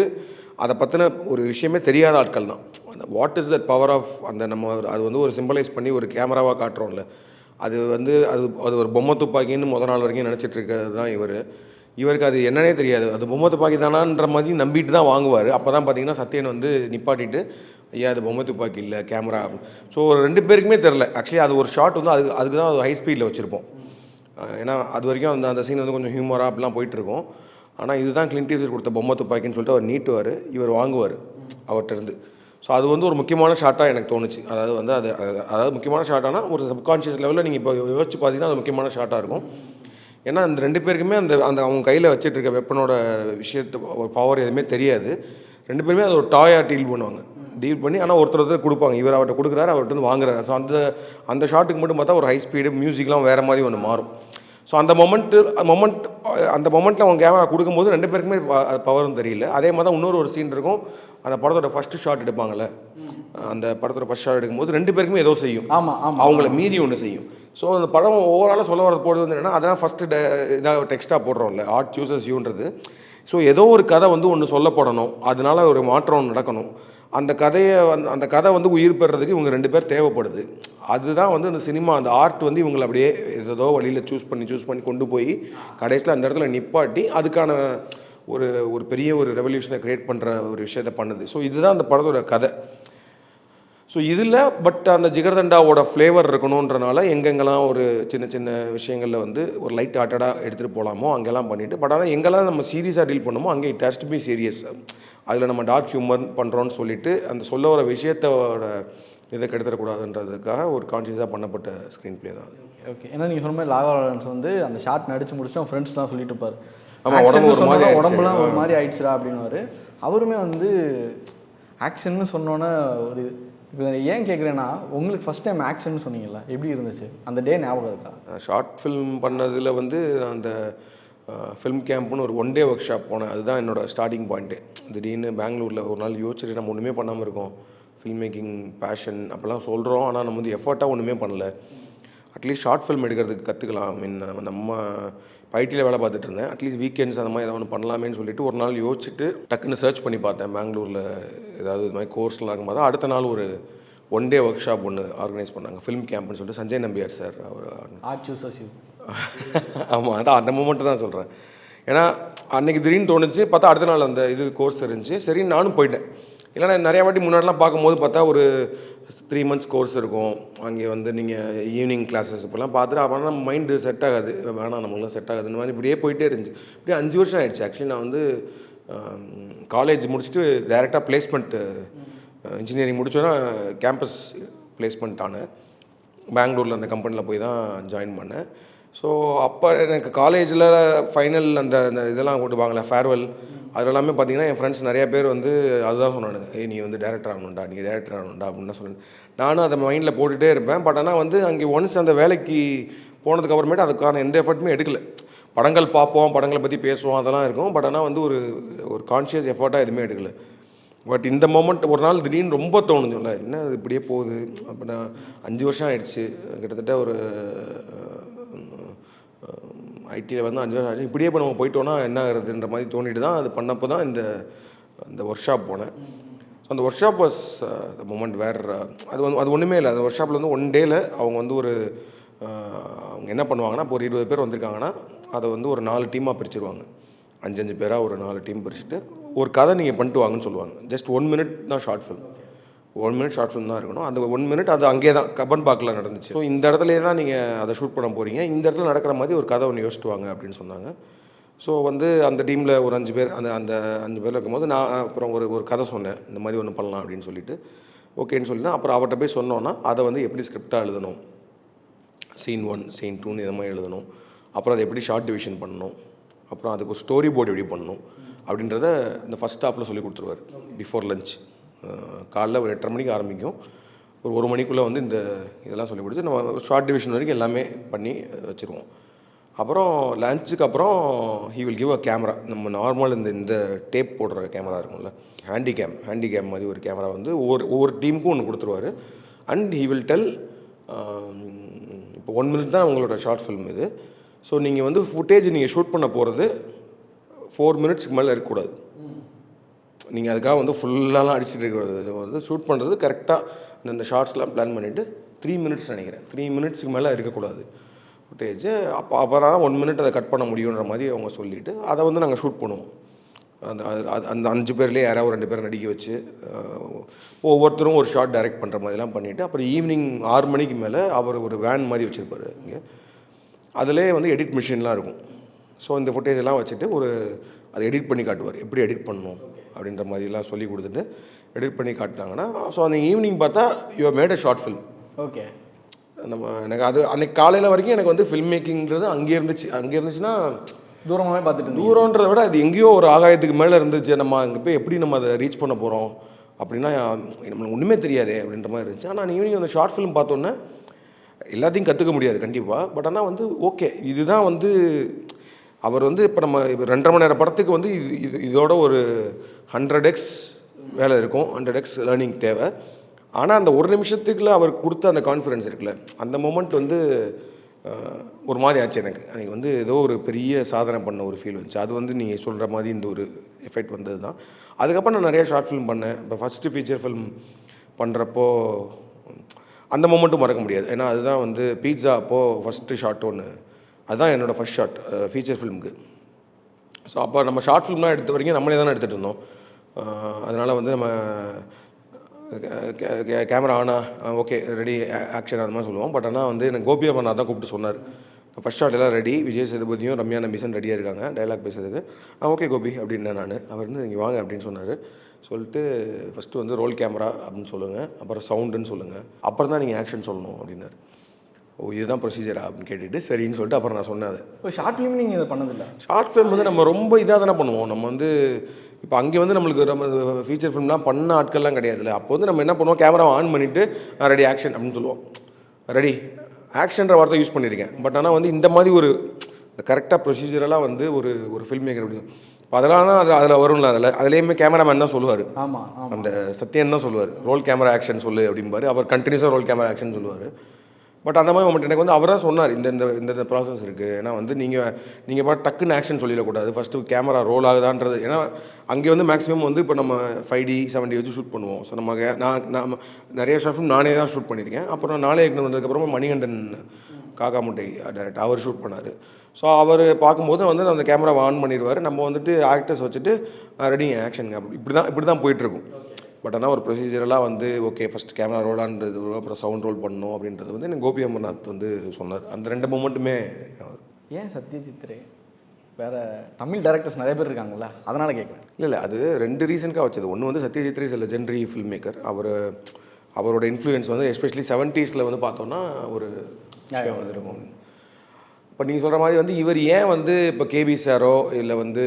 அதை பற்றின ஒரு விஷயமே தெரியாத ஆட்கள் தான். அந்த what is that power of அந்த நம்ம அது வந்து ஒரு சிம்பலைஸ் பண்ணி ஒரு கேமராவாக காட்டுறோம்ல, அது வந்து அது ஒரு பொம்மை துப்பாக்கின்னு முதல் நாள் வரைக்கும் நினச்சிட்டு இருக்கிறது தான் இவருக்கு அது என்னன்னே தெரியாது, அது பொம்மை துப்பாக்கி தானான்ற மாதிரி நம்பிட்டு தான் வாங்குவார். அப்போ தான் பார்த்தீங்கன்னா சத்யன் வந்து நிப்பாட்டிட்டு ஐயா அது பொம்மை துப்பாக்கி இல்லை கேமரா. ஸோ 2 பேருக்குமே தெரில. ஆக்சுவலி அது ஒரு ஷாட் வந்து அதுக்கு தான் அது ஹை ஸ்பீடில் வச்சுருப்போம். ஏன்னா அது வரைக்கும் அந்த சீன் வந்து கொஞ்சம் ஹியூமராக அப்படிலாம் போயிட்டுருக்கோம். ஆனால் இதுதான் கிளின்ட் ஈஸ்ட்வுட் கொடுத்த பொம்மை துப்பாக்கின்னு சொல்லிட்டு அவர் நீட்டுவார், இவர் வாங்குவார் அவர்கிட்டருந்து. ஸோ அது வந்து ஒரு முக்கியமான ஷாட்டாக எனக்கு தோணுச்சு. அதாவது வந்து அதாவது முக்கியமான ஷாட்டானா ஒரு சப்கான்ஷியஸ் லெவலில் நீங்கள் இப்போ யோசிச்சு பார்த்தீங்கன்னா அது முக்கியமான ஷாட்டாக இருக்கும். ஏன்னா அந்த 2 பேருக்குமே அந்த அவங்க கையில் வச்சுட்டு இருக்க வெப்பனோட ஒரு பவர் எதுவுமே தெரியாது. 2 பேருமே அது ஒரு டாயாக டீல் பண்ணி ஆனால் ஒருத்தர் கொடுப்பாங்க, இவர் அவர்கிட்ட கொடுக்குறாரு, அவர்கிட்ட வந்து வாங்குறாரு. ஸோ அந்த ஷாட்டுக்கு மட்டும் பார்த்தா ஒரு ஹை ஸ்பீடு மியூசிக்லாம் வேறு மாதிரி ஒன்று மாறும். ஸோ அந்த மொமெண்ட்டில் அவங்க கேமரா கொடுக்கும்போது 2 பேருக்குமே பவரும் தெரியல. அதே மாதிரி தான் இன்னொரு சீன் இருக்கும், அந்த படத்தோட ஃபஸ்ட்டு ஷாட் எடுப்பாங்கள்ல, அந்த படத்தோட ஃபஸ்ட் ஷாட் எடுக்கும்போது 2 பேருக்குமே ஏதோ செய்யும், அவங்கள மீறி ஒன்று செய்யும். ஸோ அந்த படம் ஓவராலாக சொல்ல வரது போடுறது வந்து என்னென்னா, அதெல்லாம் ஃபஸ்ட்டு இதாக டெக்ஸ்ட்டாக போடுறோம்ல, ஆர்ட் சூசஸ் யூன்றது. ஸோ ஏதோ ஒரு கதை வந்து ஒன்று சொல்லப்படணும், அதனால ஒரு மாற்றம் நடக்கணும். அந்த கதை வந்து உயிர் பெறதுக்கு இவங்க 2 பேர் தேவைப்படுது. அதுதான் வந்து அந்த சினிமா, அந்த ஆர்ட் வந்து இவங்களை அப்படியே ஏதோ வழியில் சூஸ் பண்ணி கொண்டு போய் கடைசியில் அந்த இடத்துல நிப்பாட்டி அதுக்கான ஒரு பெரிய ஒரு ரெவல்யூஷனை க்ரியேட் பண்ணுற ஒரு விஷயத்தை பண்ணுது. ஸோ இதுதான் அந்த படத்தோட கதை. ஸோ இதில் பட் அந்த ஜிகர்தண்டாவோட ஃப்ளேவர் இருக்கணுன்றனால எங்கெங்கெல்லாம் ஒரு சின்ன சின்ன விஷயங்களில் வந்து ஒரு லைட் ஹார்ட்டடாக எடுத்துகிட்டு போகலாமோ அங்கெல்லாம் பண்ணிவிட்டு, பட் ஆனால் எங்கெல்லாம் நம்ம சீரியஸாக டீல் பண்ணோமோ அங்கே it has to be serious. அதில் நம்ம டார்க் ஹியூமர் பண்ணுறோன்னு சொல்லிட்டு அந்த சொல்ல வர விஷயத்தோட இதை கெடுத்துடக்கூடாதுன்றதுக்காக ஒரு கான்ஷியஸாக பண்ணப்பட்ட ஸ்க்ரீன் பிளே தான். ஓகே, ஏன்னா நீங்கள் சொன்ன மாதிரி லாகவலன்ஸ் வந்து அந்த ஷார்ட் நடிச்சு முடிச்சுட்டு ஃப்ரெண்ட்ஸ்லாம் சொல்லிட்டு இருப்பார், ஆமாம் உடம்புலாம் ஒரு மாதிரி ஆயிடுச்சுடா அப்படின்னுவார். அவருமே வந்து ஆக்ஷன்னு சொன்னோன்னே ஒரு இப்போ ஏன் கேட்குறேன்னா, உங்களுக்கு ஃபஸ்ட் டைம் ஆக்ஷன் சொன்னீங்கல்ல, எப்படி இருந்துச்சு அந்த டே ஞாபகம் இருக்கா? ஷார்ட் ஃபில்ம் பண்ணதில் வந்து அந்த ஃபில்ம் கேம்ப்னு ஒரு 1 டே ஒர்க் ஷாப் போனேன். அதுதான் என்னோடய ஸ்டார்டிங் பாயிண்ட்டு. திடீர்னு பெங்களூரில் ஒரு நாள் யோசிச்சுட்டு நம்ம ஒன்றுமே பண்ணாமல் இருக்கோம், ஃபில்ம் மேக்கிங் பேஷன் அப்படிலாம் சொல்கிறோம், ஆனால் நம்ம வந்து எஃபர்ட்டாக ஒன்றுமே பண்ணல. அட்லீஸ்ட் ஷார்ட் ஃபில்ம் எடுக்கிறதுக்கு கற்றுக்கலாம். நம்ம ஐடியில் வேலை பார்த்துட்டு இருந்தேன், அட்லீஸ்ட் வீக்கெண்ட்ஸ் அந்த மாதிரி ஏதாவது ஒன்று பண்ணலாமேன்னு சொல்லிட்டு ஒரு நாள் யோசிச்சுட்டு டக்குன்னு சர்ச் பண்ணி பார்த்தேன் பெங்களூரில் ஏதாவது இது மாதிரி கோர்ஸ்லாம் இருக்கும்போது. அடுத்த நாள் ஒரு 1 டே ஒர்க் ஷாப் ஒன்று ஆர்கனைஸ் பண்ணாங்க, ஃபில்ம் கேம்ப்னு சொல்லிட்டு. சஞ்சய் நம்பியார் சார் அவர் ஆர்ட் சூசர்ஸ் யூ. ஆமாம், அதான் அந்த மூமெண்ட்டு தான் சொல்கிறேன். ஏன்னா அன்றைக்கி திடீர்னு தோணுச்சு, பார்த்தா அடுத்த நாள் அந்த இது கோர்ஸ் இருந்துச்சு. சரி நானும் போயிட்டேன். இல்லைனா நிறையா வாட்டி முன்னாடிலாம் பார்க்கும்போது பார்த்தா ஒரு 3 months கோர்ஸ் இருக்கும், அங்கே வந்து நீங்கள் ஈவினிங் கிளாஸஸ் இப்போலாம் பார்த்துட்டு அப்புறம் நம்ம மைண்டு செட் ஆகாது, வேணாம் நம்மளாம் செட் ஆகாது, இந்த மாதிரி இப்படியே போயிட்டே இருந்துச்சு. இப்படியே 5 வருஷம் ஆகிடுச்சு. ஆக்சுவலி நான் வந்து காலேஜ் முடிச்சுட்டு டைரெக்டாக பிளேஸ்மெண்ட் இன்ஜினியரிங் முடிச்சோன்னா கேம்பஸ் பிளேஸ்மெண்ட் ஆனேன். பெங்களூரில் அந்த கம்பெனியில் போய் தான் ஜாயின் பண்ணேன். ஸோ அப்போ எனக்கு காலேஜில் ஃபைனல் அந்த இதெல்லாம் கூட்டுவாங்களே ஃபேர்வெல், அது எல்லாமே பார்த்தீங்கன்னா என் ஃப்ரெண்ட்ஸ் நிறையா பேர் வந்து அதுதான் சொன்னானுங்க, நீ வந்து டேரக்டர் ஆகணும்டா, நீ டேரக்டர் ஆகணும்டா அப்படின்னு சொன்னேன். நானும் அதை மைண்டில் போட்டுகிட்டே இருப்பேன். பட் ஆனால் வந்து அங்கே ஒன்ஸ் அந்த வேலைக்கு போனதுக்கப்புறமேட்டு அதுக்கான எந்த எஃபர்ட்டுமே எடுக்கலை. படங்கள் பார்ப்போம், படங்களை பற்றி பேசுவோம், அதெல்லாம் இருக்கும். பட் ஆனால் வந்து ஒரு கான்ஷியஸ் எஃபர்ட்டாக எதுவுமே எடுக்கலை. பட் இந்த மொமெண்ட் ஒரு நாள் திடீர்னு ரொம்ப தோணுச்சுல்ல, என்ன அது இப்படியே போகுது. அப்போ நான் 5 வருஷம் ஆகிடுச்சு, கிட்டத்தட்ட ஒரு ஐடியில் வந்து 5 வருஷம் ஆச்சு. இப்படியே இப்போ நம்ம போயிட்டோன்னா என்ன ஆகுறதுன்ற மாதிரி தோண்டிட்டு தான் அது பண்ணப்போ தான் இந்த ஒர்க் ஷாப் போனேன். ஸோ அந்த workshop was the moment where அது ஒன்றுமே இல்லை. அந்த ஒர்க் ஷாப்பில் வந்து 1 டேயில் அவங்க வந்து அவங்க என்ன பண்ணுவாங்கன்னா, இப்போ ஒரு 20 பேர் வந்திருக்காங்கன்னா அதை வந்து ஒரு 4 டீமாக பிரிச்சுருவாங்க. 5 பேராக ஒரு 4 டீம் பிரிச்சுட்டு ஒரு கதை நீங்கள் பண்ணிட்டு வாங்கன்னு சொல்லுவாங்க. ஜஸ்ட் 1 minute தான் short film, 1 minute short film தான் இருக்கணும். அந்த 1 minute அது அங்கே தான் கப்பன் பார்க்கில் நடந்துச்சு. ஸோ இந்த இடத்துல தான் நீங்கள் அதை ஷூட் பண்ண போகிறீங்க, இந்த இடத்துல நடக்கிற மாதிரி ஒரு கதை ஒன்று யோசிச்சுட்டு வாங்க அப்படின்னு சொன்னாங்க. ஸோ வந்து அந்த டீமில் ஒரு 5 பேர், அந்த 5 பேரில் இருக்கும்போது நான் அப்புறம் ஒரு கதை சொன்னேன், இந்த மாதிரி ஒன்று பண்ணலாம் அப்படின்னு சொல்லிட்டு ஓகேன்னு சொல்லிட்டு அப்புறம் அவர்கிட்ட போய் சொன்னோன்னா அதை வந்து எப்படி ஸ்கிரிப்டாக எழுதணும், சீன் 1 சீன் 2 இதை மாதிரி எழுதணும், அப்புறம் அதை எப்படி ஷார்ட் டிவிஷன் பண்ணணும், அப்புறம் அதுக்கு ஒரு ஸ்டோரி போர்டு எப்படி பண்ணணும் அப்படின்றத இந்த ஃபஸ்ட் ஹாஃபில் சொல்லி கொடுத்துருவார். பிஃபோர் லஞ்ச் காலைல ஒரு 8:30 மணிக்கு ஆரம்பிக்கும், ஒரு 1 மணிக்குள்ளே வந்து இதெல்லாம் சொல்லி கொடுத்து நம்ம ஷார்ட் டிவிஷன் வரைக்கும் எல்லாமே பண்ணி வச்சுருவோம். அப்புறம் லஞ்சுக்கு அப்புறம் he will give a camera. நம்ம நார்மல் இந்த டேப் போடுற கேமரா இருக்கும்ல, ஹேண்டிகேம் மாதிரி ஒரு கேமரா வந்து ஒவ்வொரு டீமுக்கும் ஒன்று கொடுத்துருவார். அண்ட் ஹீ வில் டெல், இப்போ 1 minute தான் உங்களோட ஷார்ட் ஃபில்ம் இது. ஸோ நீங்கள் வந்து ஃபுட்டேஜ் நீங்கள் ஷூட் பண்ண போகிறது 4 minutesக்கு மேலே இருக்கக்கூடாது. நீங்கள் அதுக்காக வந்து ஃபுல்லாலாம் அடிச்சுட்டு இருக்கக்கூடாது. வந்து ஷூட் பண்ணுறது கரெக்டாக இந்த ஷார்ட்ஸ்லாம் பிளான் பண்ணிவிட்டு 3 minutes நினைக்கிறேன், 3 minutesக்கு மேலே இருக்கக்கூடாது ஃபுட்டேஜ். அப்புறம் 1 minute அதை கட் பண்ண முடியுன்ற மாதிரி அவங்க சொல்லிவிட்டு அதை வந்து நாங்கள் ஷூட் பண்ணுவோம். அந்த 5 பேர்லேயே யாராவது 2 பேரை நடிக்க வச்சு ஒவ்வொருத்தரும் ஒரு ஷார்ட் டைரக்ட் பண்ணுற மாதிரிலாம் பண்ணிவிட்டு அப்புறம் ஈவினிங் 6 மணிக்கு மேலே அவர் ஒரு வேன் மாதிரி வச்சுருப்பார் இங்கே. அதிலே வந்து எடிட் மிஷின்லாம் இருக்கும். ஸோ இந்த ஃபுட்டேஜெல்லாம் வச்சுட்டு அதை எடிட் பண்ணி காட்டுவார், எப்படி எடிட் பண்ணணும் அப்படின்ற மாதிரிலாம் சொல்லி கொடுத்துட்டு எடிட் பண்ணி காட்டினாங்கன்னா ஸோ அந்த ஈவினிங் பார்த்தா you have made a short film. Okay, எனக்கு அது அன்றைக்கி காலையில் வரைக்கும் எனக்கு வந்து ஃபில்ம் மேக்கிங்கிறது அங்கே இருந்துச்சுன்னா தூரமாகவே பார்த்துட்டு தூரன்றதை விட அது எங்கேயோ ஒரு ஆகாயத்துக்கு மேலே இருந்துச்சு. நம்ம அங்கே போய் எப்படி நம்ம அதை ரீச் பண்ண போகிறோம் அப்படின்னா நம்மளுக்கு ஒன்றுமே தெரியாது அப்படின்ற மாதிரி இருந்துச்சு. ஆனால் ஈவினிங் அந்த ஷார்ட் ஃபிலிம் பார்த்தோன்னே எல்லாத்தையும் கற்றுக்க முடியாது கண்டிப்பாக. பட் ஆனால் வந்து ஓகே, இதுதான் வந்து அவர் வந்து இப்போ நம்ம 2.5 மணி நேரம் படத்துக்கு வந்து இதோட ஒரு 100x வேலை இருக்கும், 100x லேர்னிங் தேவை. ஆனால் அந்த 1 நிமிஷத்துக்குள்ள அவர் கொடுத்த அந்த கான்ஃபிடன்ஸ் இருக்குல்ல, அந்த மொமெண்ட் வந்து ஒரு மாதிரி ஆச்சு எனக்கு. அன்றைக்கி வந்து ஏதோ ஒரு பெரிய சாதனை பண்ண ஒரு ஃபீல் வந்துச்சு. அது வந்து நீங்கள் சொல்கிற மாதிரி இந்த ஒரு எஃபெக்ட் வந்தது தான். அதுக்கப்புறம் நான் நிறைய ஷார்ட் ஃபிலிம் பண்ணேன். இப்போ ஃபஸ்ட்டு ஃபீச்சர் ஃபிலிம் பண்ணுறப்போ அந்த மொமெண்ட்டும் மறக்க முடியாது. ஏன்னா அதுதான் வந்து பீட்சா அப்போது ஃபஸ்ட்டு ஷாட் ஒன்று, அதுதான் என்னோடய ஃபஸ்ட் ஷாட் ஃபீச்சர் ஃபிலிமுக்கு. ஸோ அப்போ நம்ம ஷார்ட் ஃபிலிம்லாம் எடுத்த வரைக்கும் நம்மளே தானே எடுத்துகிட்டு இருந்தோம். அதனால் வந்து நம்ம கேமரா ஆனா ஓகே ரெடி ஆக்ஷன் அந்த மாதிரி சொல்லுவோம். பட் ஆனால் வந்து எனக்கு கோபி அமர்நாத் தான் கூப்பிட்டு சொன்னார், ஃபஸ்ட் ஷாட் எல்லாம் ரெடி, விஜய் சேதுபதியும் ரம்யா நம்பீசன் ரெடியாக இருக்காங்க டைலாக் பேசுறதுக்கு. ஓகே கோபி அப்படின்னேன் நான். அவர் வந்து இங்கே வாங்க அப்படின்னு சொன்னார். சொல்லிட்டு ஃபஸ்ட்டு வந்து ரோல் கேமரா அப்படின்னு சொல்லுங்கள், அப்புறம் சவுண்டுன்னு சொல்லுங்கள், அப்புறம் தான் நீங்கள் ஆக்ஷன் சொல்லணும் அப்படின்னாரு. ஓ இதுதான் ப்ரொசீஜரா அப்படின்னு கேட்டுட்டு சரின்னு சொல்லிட்டு அப்புறம் நான் சொன்னேன். இப்போ ஷார்ட் ஃபிலிம் நீங்கள் இதை பண்ணதில்லை? ஷார்ட் ஃபிலிம் வந்து நம்ம ரொம்ப இதாக தானே பண்ணுவோம். நம்ம வந்து இப்போ அங்கே வந்து நம்மளுக்கு நம்ம ஃபீச்சர் ஃபிலிம்லாம் பண்ண ஆட்கள்லாம் கிடையாதுல்ல. அப்போ வந்து நம்ம என்ன பண்ணுவோம், கேமரா ஆன் பண்ணிவிட்டு ரெடி ஆக்ஷன் அப்படின்னு சொல்லுவோம். ரெடி ஆக்ஷன்ற வார்த்தை யூஸ் பண்ணியிருக்கேன். பட் ஆனால் வந்து இந்த மாதிரி ஒரு கரெக்டாக ப்ரொசீஜரெல்லாம் வந்து ஒரு ஃபில்ம் மேக்கர் அப்படின்னு இப்போ அதெல்லாம் தான் அதில் வரும்ல. அதுலேயுமே கேமராமேன் தான் சொல்லுவார். ஆமாம், அந்த சத்யன் தான் சொல்லுவார் ரோல் கேமரா ஆக்ஷன் சொல்லு அப்படிம்பாரு. அவர் கண்டினியூஸாக ரோல் கேமரா ஆக்ஷன் சொல்லுவார். பட் அந்த மாதிரி மொமெண்ட் எனக்கு வந்து அவர் தான் சொன்னார், இந்த ப்ராசஸ் இருக்குது. ஏன்னா வந்து நீங்கள் பாட்டு டக்குன்னு ஆக்ஷன் சொல்லிடக்கூடாது, ஃபஸ்ட்டு கேமரா ரோல் ஆகுதான்றது. ஏன்னா அங்கே வந்து மேக்ஸிமம் வந்து இப்போ நம்ம 5D 7D வச்சு ஷூட் பண்ணுவோம். ஸோ நான் நிறைய ஷார்ட் ஃபிலிம் நானே தான் ஷூட் பண்ணியிருக்கேன். அப்புறம் நாளே இயக்குனர் வந்ததுக்கப்புறமா மணிகண்டன் காக்காமுட்டை டைரக்டர் அவர் ஷூட் பண்ணார். ஸோ அவர் பார்க்கும்போது வந்து அந்த கேமராவை ஆன் பண்ணிடுவார். நம்ம வந்துட்டு ஆக்டர்ஸ் வச்சுட்டு ரெடிங்க ஆக்ஷனுங்க இப்படி தான் போயிட்டுருக்கும். பட் ஆனால் ஒரு ப்ரொசீஜரெலாம் வந்து ஓகே ஃபஸ்ட் கேமரா ரோலான்றது, அப்புறம் சவுண்ட் ரோல் பண்ணணும் அப்படின்றது வந்து எனக்கு கோபி அமர்நாத் வந்து சொன்னார். அந்த 2 மூமெண்ட்டுமே ஏன் சத்யஜித் ரே வேறு தமிழ் டேரக்டர்ஸ் நிறைய பேர் இருக்காங்களா, அதனால் கேட்குறேன். இல்லை அது 2 ரீசனுக்காக வச்சது. ஒன்று வந்து Satyajit Ray is legendary film maker. அவரோட இன்ஃப்ளூயன்ஸ் வந்து எஸ்பெஷலி 70s வந்து பார்த்தோன்னா ஒரு விஷயம் வந்து இருக்கும். இப்போ நீங்கள் சொல்கிற மாதிரி வந்து இவர் ஏன் வந்து இப்போ கேபி சாரோ இல்லை வந்து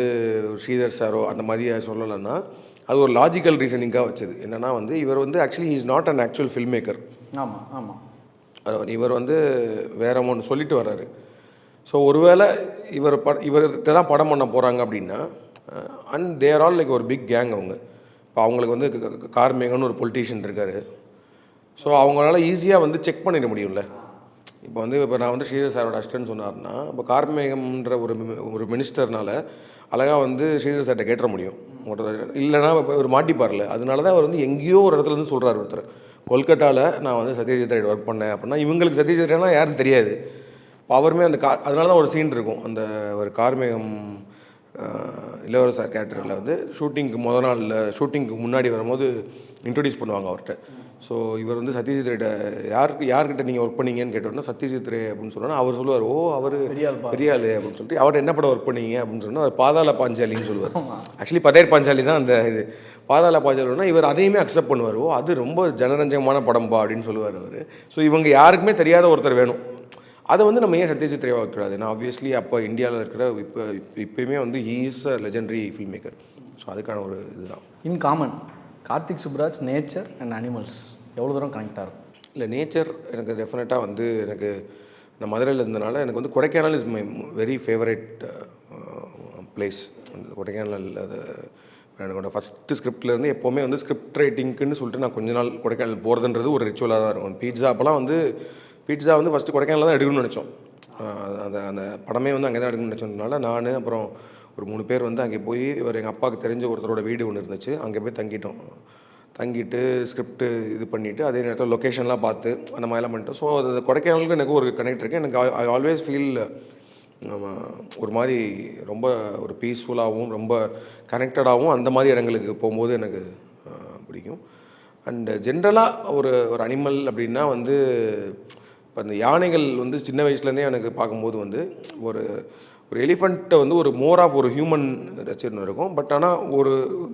ஸ்ரீதர் சாரோ அந்த மாதிரி சொல்லலைன்னா அது ஒரு லாஜிக்கல் ரீசனிங்காக வச்சது. என்னென்னா வந்து இவர் வந்து actually is not an actual film maker. ஆமாம் ஆமாம். இவர் வந்து வேற ஒன்று சொல்லிட்டு வர்றாரு. ஸோ ஒருவேளை இவர்கிட்ட தான் படம் பண்ண போகிறாங்க அப்படின்னா அண்ட் தேர் ஆல் லைக் ஒரு பிக் கேங். அவங்க இப்போ அவங்களுக்கு வந்து கார்மேகன்னு ஒரு பொலிட்டீஷியன் இருக்கார். ஸோ அவங்களால ஈஸியாக வந்து செக் பண்ணிட முடியும்ல. இப்போ நான் வந்து ஸ்ரீதர் சாரோட அசிஸ்டன்ட் சொன்னார்னா இப்போ கார்மேகம்ன்ற ஒரு மினிஸ்டர்னால அழகாக வந்து ஸ்ரீதர் சார்கிட்ட கேட்டுற முடியும். இல்லைனா ஒரு மாட்டிப்பார்ல. அதனால தான் அவர் வந்து எங்கேயோ ஒரு இடத்துல இருந்து சொல்கிறார் ஒருத்தர், கொல்கட்டாவில் நான் வந்து சத்யஜித் ரே ஒர்க் பண்ணேன் அப்படின்னா இவங்களுக்கு சத்யஜித் ரேனா யாரும் தெரியாது. அவருமே அந்த அதனால தான் ஒரு சீன் இருக்கும். அந்த ஒரு கார்மேகம் இளவரசர் கேரக்டரில் வந்து ஷூட்டிங்க்கு முன்னாடி வரும்போது இன்ட்ரொடியூஸ் பண்ணுவாங்க அவர்கிட்ட. ஸோ இவர் வந்து சத்யஜித் ரேட்ட யார்கிட்ட நீங்கள் ஒர்க் பண்ணீங்கன்னு கேட்டோன்னா சத்யஜித் ரே அப்படின்னு சொன்னால் அவர் சொல்லுவார், ஓ அவர் பெரிய ஆள் அப்படின்னு சொல்லிட்டு அவர்கிட்ட என்ன படம் ஒர்க் பண்ணீங்க அப்படின்னு சொன்னால் அவர் பாதாள பாஞ்சாலின்னு சொல்லுவார். ஆக்சுவலி பதேர் பாஞ்சாலி தான் அந்த இது. பாதாள பாஞ்சாலின்னா இவர் அதையுமே அக்செப்ட் பண்ணுவார். ஓ அது ரொம்ப ஜனரஞ்சகமான படம்பா அப்படின்னு சொல்லுவார் அவர். ஸோ இவங்க யாருக்குமே தெரியாத ஒருத்தர் வேணும். அதை வந்து நம்ம ஏன் சத்யஜித் ரேவா வைக்கூடாது? ஏன்னா ஆப்வியஸ்லி அப்போ இந்தியாவில் இருக்கிற இப்போயுமே வந்து he is a legendary film maker. So அதுக்கான ஒரு இதுதான். In common Karthik Subbaraj nature and animals எவ்வளோ தூரம் கனெக்டாக இருக்கும்? இல்லை நேச்சர் எனக்கு டெஃபினட்டாக வந்து எனக்கு நான் மதுரையில் இருந்தனால எனக்கு வந்து Kodaikanal is my very favourite place. அந்த கொடைக்கானல் அது என்னோடய ஃபஸ்ட்டு ஸ்கிரிப்ட்லேருந்து எப்போவுமே வந்து ஸ்கிரிப்ட் ரைட்டிங்க்குன்னு சொல்லிட்டு நான் கொஞ்ச நாள் கொடைக்கானல் போகிறதுன்றது ஒரு ரிச்சுவலாக தான் இருக்கும். பீட்சா வந்து ஃபஸ்ட்டு கொடைக்கானலில் தான் எடுக்கணும்னு நினச்சோம். அந்த படமே வந்து அங்கே தான் எடுக்கணும்னு நினச்சோம்னால நான் அப்புறம் ஒரு 3 பேர் வந்து அங்கே போய் எங்கள் அப்பாவுக்கு தெரிஞ்ச ஒருத்தரோட வீடு ஒன்று இருந்துச்சு, அங்கே போய் தங்கிட்டு ஸ்கிரிப்ட்டு இது பண்ணிவிட்டு அதே நேரத்தில் லொக்கேஷன்லாம் பார்த்து அந்த மாதிரிலாம் பண்ணிட்டோம். ஸோ அது கொடைக்கானலுக்கு எனக்கு ஒரு கனெக்ட் இருக்குது. எனக்கு ஐ ஆல்வேஸ் ஃபீல் ஒரு மாதிரி ரொம்ப ஒரு பீஸ்ஃபுல்லாகவும் ரொம்ப கனெக்டடாகவும் அந்த மாதிரி இடங்களுக்கு போகும்போது எனக்கு பிடிக்கும். அண்டு ஜென்ரலாக ஒரு அனிமல் அப்படின்னா வந்து இப்போ அந்த யானைகள் வந்து சின்ன வயசுலேருந்தே எனக்கு பார்க்கும்போது வந்து ஒரு எலிஃபண்ட்டை வந்து ஒரு மோர் ஆஃப் ஒரு ஹியூமன் ஏதாச்சும் இருக்கும். பட் ஆனால்